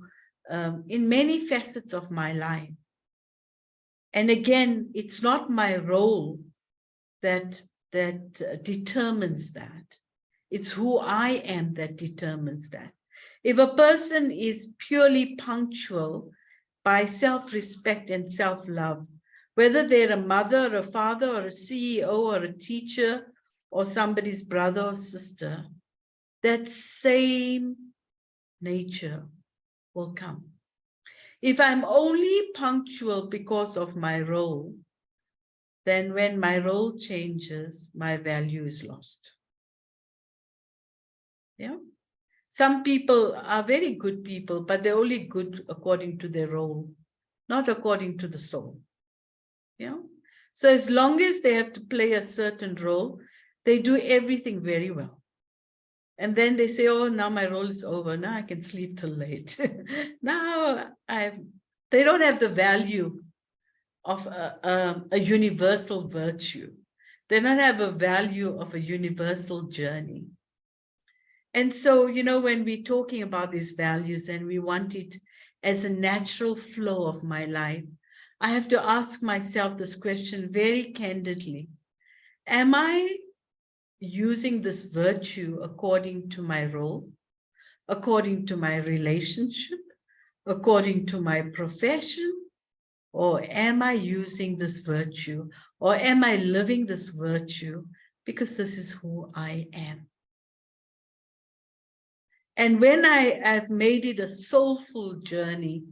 in many facets of my life. And again, it's not my role that determines that. It's who I am that determines that. If a person is purely punctual by self-respect and self-love, whether they're a mother or a father or a CEO or a teacher or somebody's brother or sister, that same nature will come. If I'm only punctual because of my role, then when my role changes, my value is lost. Yeah. Some people are very good people, but they're only good according to their role, not according to the soul. Yeah. So as long as they have to play a certain role, they do everything very well. And then they say, oh, now my role is over. Now I can sleep till late. Now they don't have the value of a universal virtue. They don't have a value of a universal journey. And so, you know, when we're talking about these values and we want it as a natural flow of my life, I have to ask myself this question very candidly. Am I using this virtue according to my role, according to my relationship, according to my profession? Or am I using this virtue? Or am I living this virtue because this is who I am? And when I've made it a soulful journey,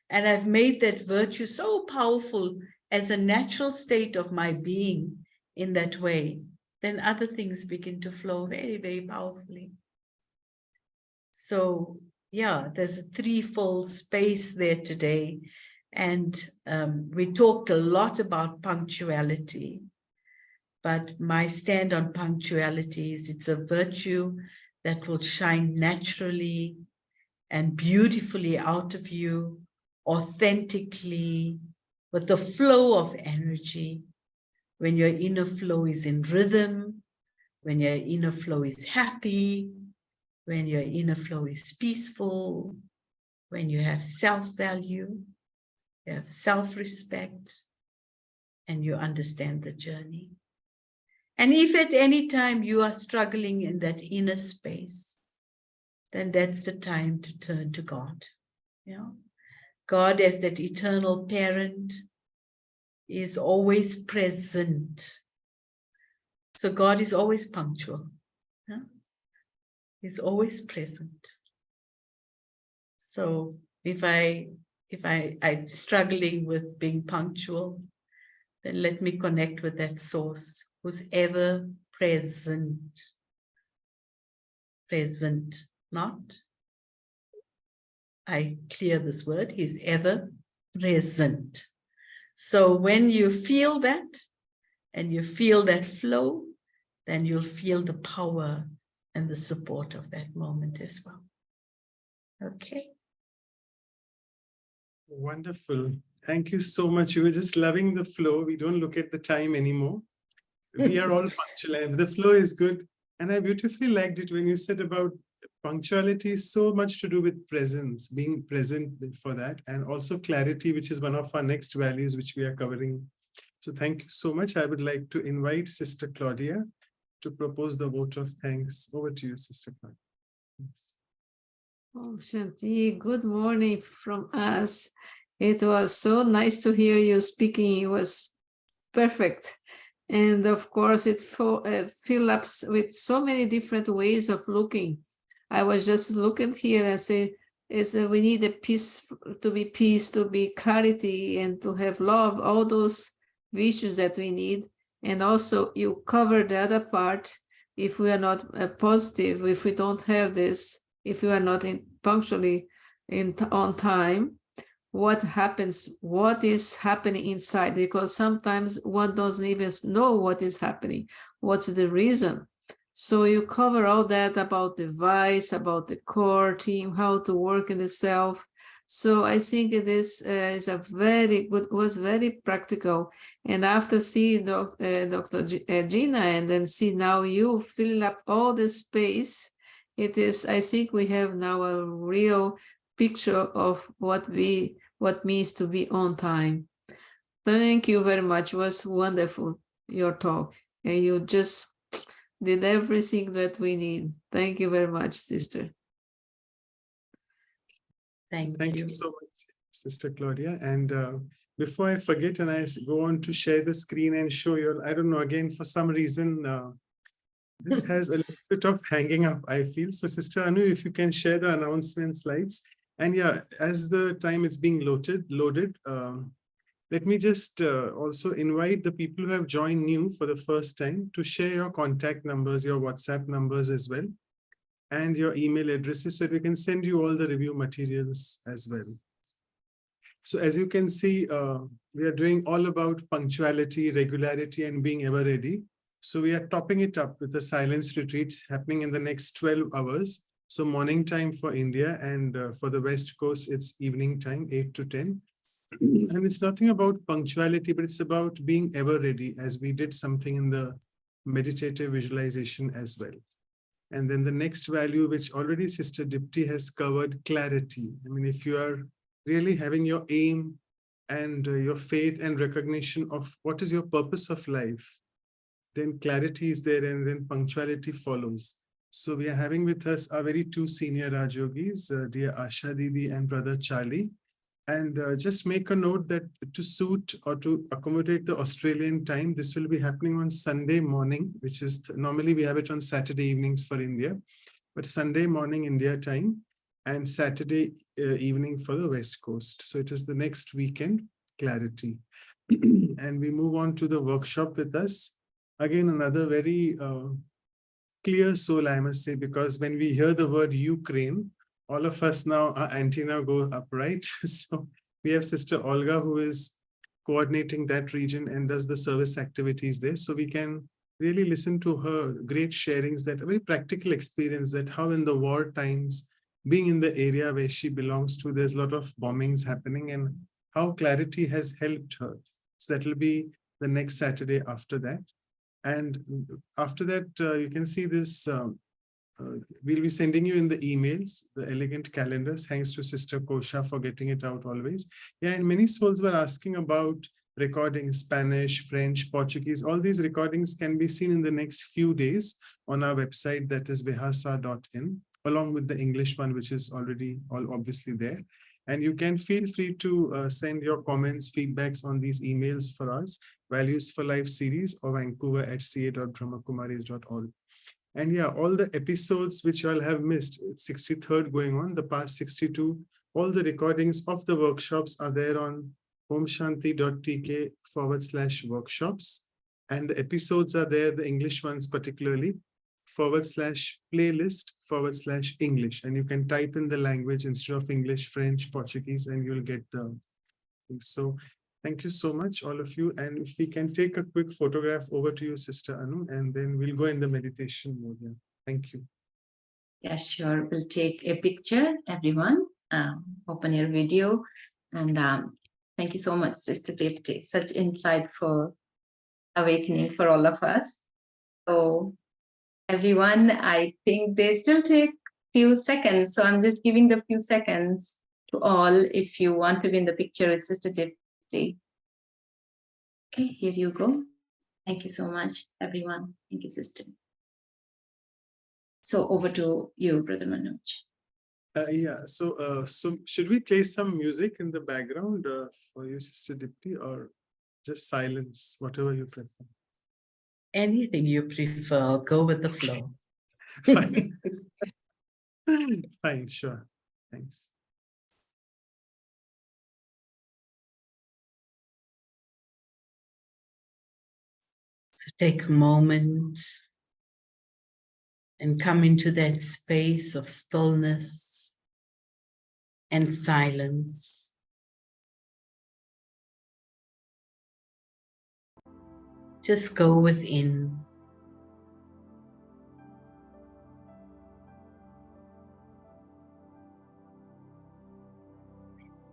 and I've made that virtue so powerful as a natural state of my being in that way, then other things begin to flow very, very powerfully. So yeah, there's a threefold space there today. And we talked a lot about punctuality, but my stand on punctuality is it's a virtue that will shine naturally and beautifully out of you, authentically, with the flow of energy. When your inner flow is in rhythm, when your inner flow is happy, when your inner flow is peaceful, when you have self-value, you have self-respect, and you understand the journey. And if at any time you are struggling in that inner space, then that's the time to turn to God. You know? God, as that eternal parent, is always present. So God is always punctual. Yeah? He's always present. So if I'm struggling with being punctual, then let me connect with that source who's ever present. Present, not. I clear this word, he's ever present. So when you feel that, and you feel that flow, then you'll feel the power and the support of that moment as well. Okay. Wonderful. Thank you so much. You were just loving the flow. We don't look at the time anymore. We are all punctual and the flow is good. And I beautifully liked it when you said about punctuality is so much to do with presence, being present for that, and also clarity, which is one of our next values, which we are covering. So thank you so much. I would like to invite Sister Claudia to propose the vote of thanks. Over to you, Sister Claudia. Yes. Oh, Shanti, good morning from us. It was so nice to hear you speaking. It was perfect. And of course, it fills up with so many different ways of looking. I was just looking here and say, we need a peace, to be clarity, and to have love, all those virtues that we need. And also you cover the other part. If we are not positive, if we don't have this, if we are not punctually on time, what happens, what is happening inside, because sometimes one doesn't even know what is happening, what's the reason. So you cover all that about the vice, about the core team, how to work in the self. So I think this is a very good, was very practical. And after seeing Dr. Gina, and then see now you fill up all the space, it is, I think we have now a real picture of what means to be on time. Thank you very much. It was wonderful, your talk. And you just did everything that we need. Thank you very much, sister. Thank you so much, Sister Claudia. And before I forget, and I go on to share the screen and show you, I don't know, again, for some reason, this has a little bit of hanging up, I feel. So Sister Anu, if you can share the announcement slides. And yeah, as the time is being loaded, let me just also invite the people who have joined new for the first time to share your contact numbers, your WhatsApp numbers as well, and your email addresses, so we can send you all the review materials as well. So as you can see, we are doing all about punctuality, regularity, and being ever ready. So we are topping it up with the silence retreat happening in the next 12 hours. So morning time for India, and for the West Coast, it's evening time, 8 to 10. And it's nothing about punctuality, but it's about being ever ready, as we did something in the meditative visualization as well. And then the next value, which already Sister Dipty has covered, clarity. I mean, if you are really having your aim and your faith and recognition of what is your purpose of life, then clarity is there, and then punctuality follows. So we are having with us our very two senior Rajyogis, dear Asha Didi and Brother Charlie. And just make a note that to suit or to accommodate the Australian time, this will be happening on Sunday morning, which is normally we have it on Saturday evenings for India, but Sunday morning India time and Saturday evening for the West Coast. So it is the next weekend, clarity. And we move on to the workshop with us. Again, another very clear soul, I must say, because when we hear the word Ukraine, all of us now, our antenna go up, right? So we have Sister Olga, who is coordinating that region and does the service activities there. So we can really listen to her great sharings, that a very practical experience, that how in the war times, being in the area where she belongs to, there's a lot of bombings happening, and how clarity has helped her. So that will be the next Saturday after that. And after that, you can see this, we'll be sending you in the emails, the elegant calendars, thanks to Sister Kosha for getting it out always. Yeah, and many souls were asking about recording Spanish, French, Portuguese. All these recordings can be seen in the next few days on our website, that is behasa.in, along with the English one, which is already obviously there. And you can feel free to send your comments, feedbacks on these emails for us, Values for Life series, or vancouver@ca.brahmakumaris.org. And yeah, all the episodes which you all have missed, 63rd going on, the past 62, all the recordings of the workshops are there on omshanti.tk/workshops. And the episodes are there, the English ones particularly, /playlist/English. And you can type in the language instead of English, French, Portuguese, and you'll get the things. So thank you so much, all of you. And if we can take a quick photograph, over to you, Sister Anu, and then we'll go in the meditation mode. Yeah. Thank you. Yeah, sure. We'll take a picture, everyone. Open your video. And thank you so much, Sister Dipty. Such insightful awakening for all of us. So everyone, I think they still take few seconds. So I'm just giving the few seconds to all if you want to be in the picture with Sister Dipty. Okay, here you go. Thank you so much, everyone. Thank you, Sister. So over to you, Brother Manoj. Yeah, so should we play some music in the background for you, Sister Dipty, or just silence, whatever you prefer? Anything you prefer, go with the flow. Fine. Fine, sure. Thanks. So take a moment and come into that space of stillness and silence. Just go within.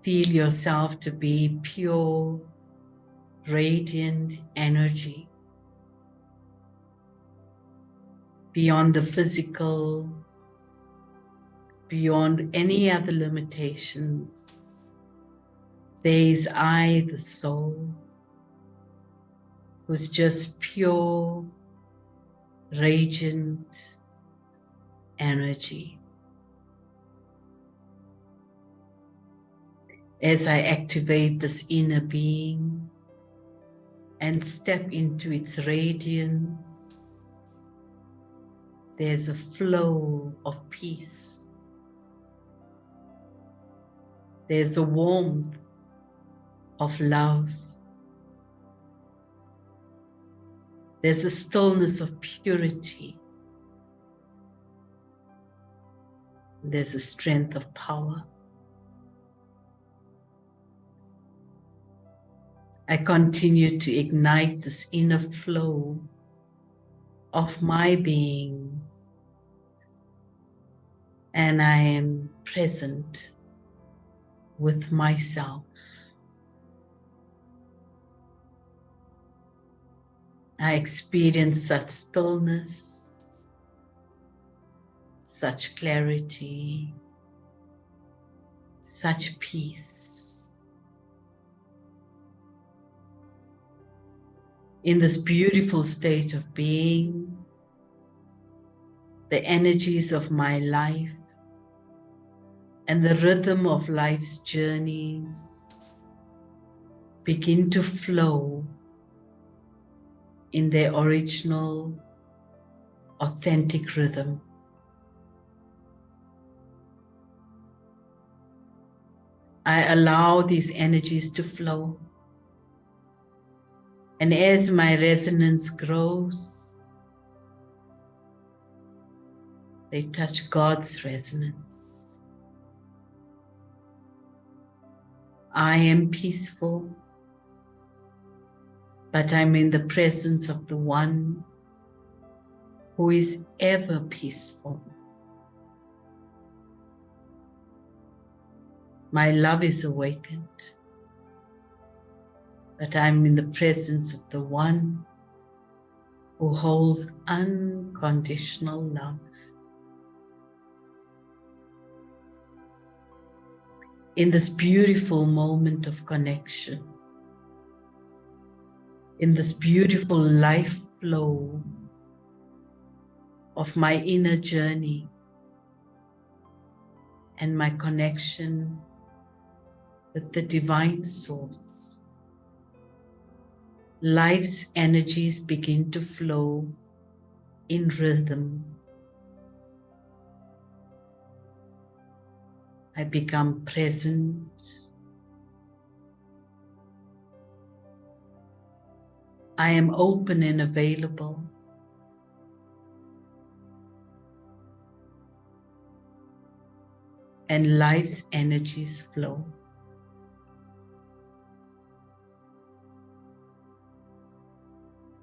Feel yourself to be pure, radiant energy. Beyond the physical, beyond any other limitations. There is I, the soul, who's just pure, radiant energy. As I activate this inner being and step into its radiance, there's a flow of peace. There's a warmth of love. There's a stillness of purity. There's a strength of power. I continue to ignite this inner flow of my being, and I am present with myself. I experience such stillness, such clarity, such peace. In this beautiful state of being, the energies of my life and the rhythm of life's journeys begin to flow in their original, authentic rhythm. I allow these energies to flow. And as my resonance grows, they touch God's resonance. I am peaceful, but I'm in the presence of the One who is ever peaceful. My love is awakened, but I'm in the presence of the One who holds unconditional love. In this beautiful moment of connection, in this beautiful life flow of my inner journey and my connection with the divine source, life's energies begin to flow in rhythm. I become present. I am open and available. And life's energies flow.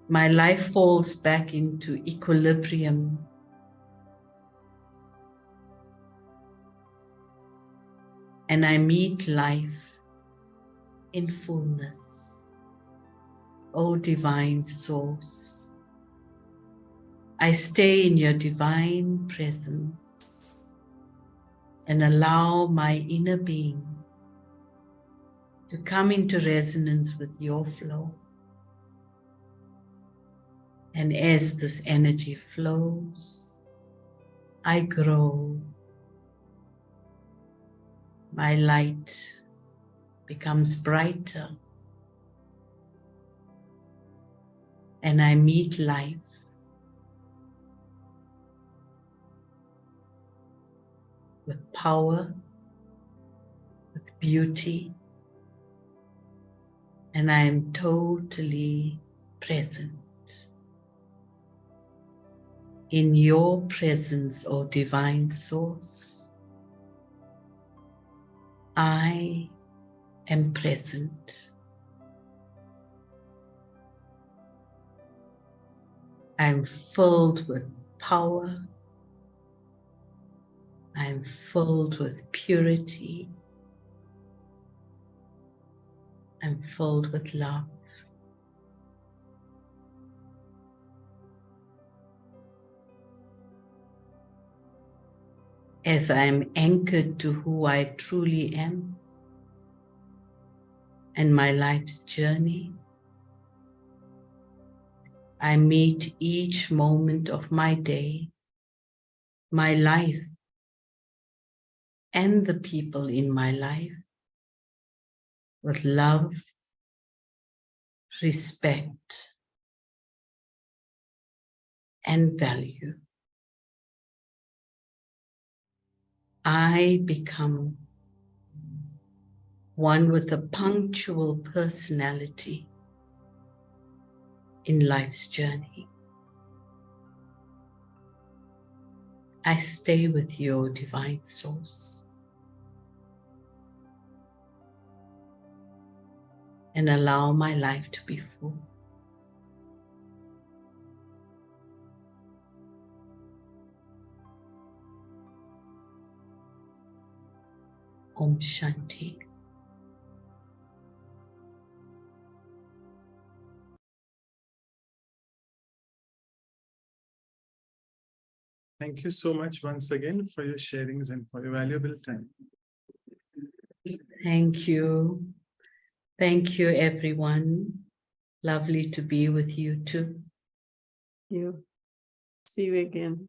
My life falls back into equilibrium. And I meet life in fullness. O divine source, I stay in your divine presence and allow my inner being to come into resonance with your flow. And as this energy flows, I grow my light becomes brighter, and I meet life with power, with beauty, and I am totally present. In your presence, O Divine Source, I am present. I am filled with power. I am filled with purity. I'm filled with love. As I am anchored to who I truly am and my life's journey, I meet each moment of my day, my life, and the people in my life with love, respect, and value. I become one with a punctual personality in life's journey. I stay with your Divine Source and allow my life to be full. Om Shanti. Thank you so much once again for your sharings and for your valuable time. Thank you. Thank you, everyone. Lovely to be with you too. You. See you again.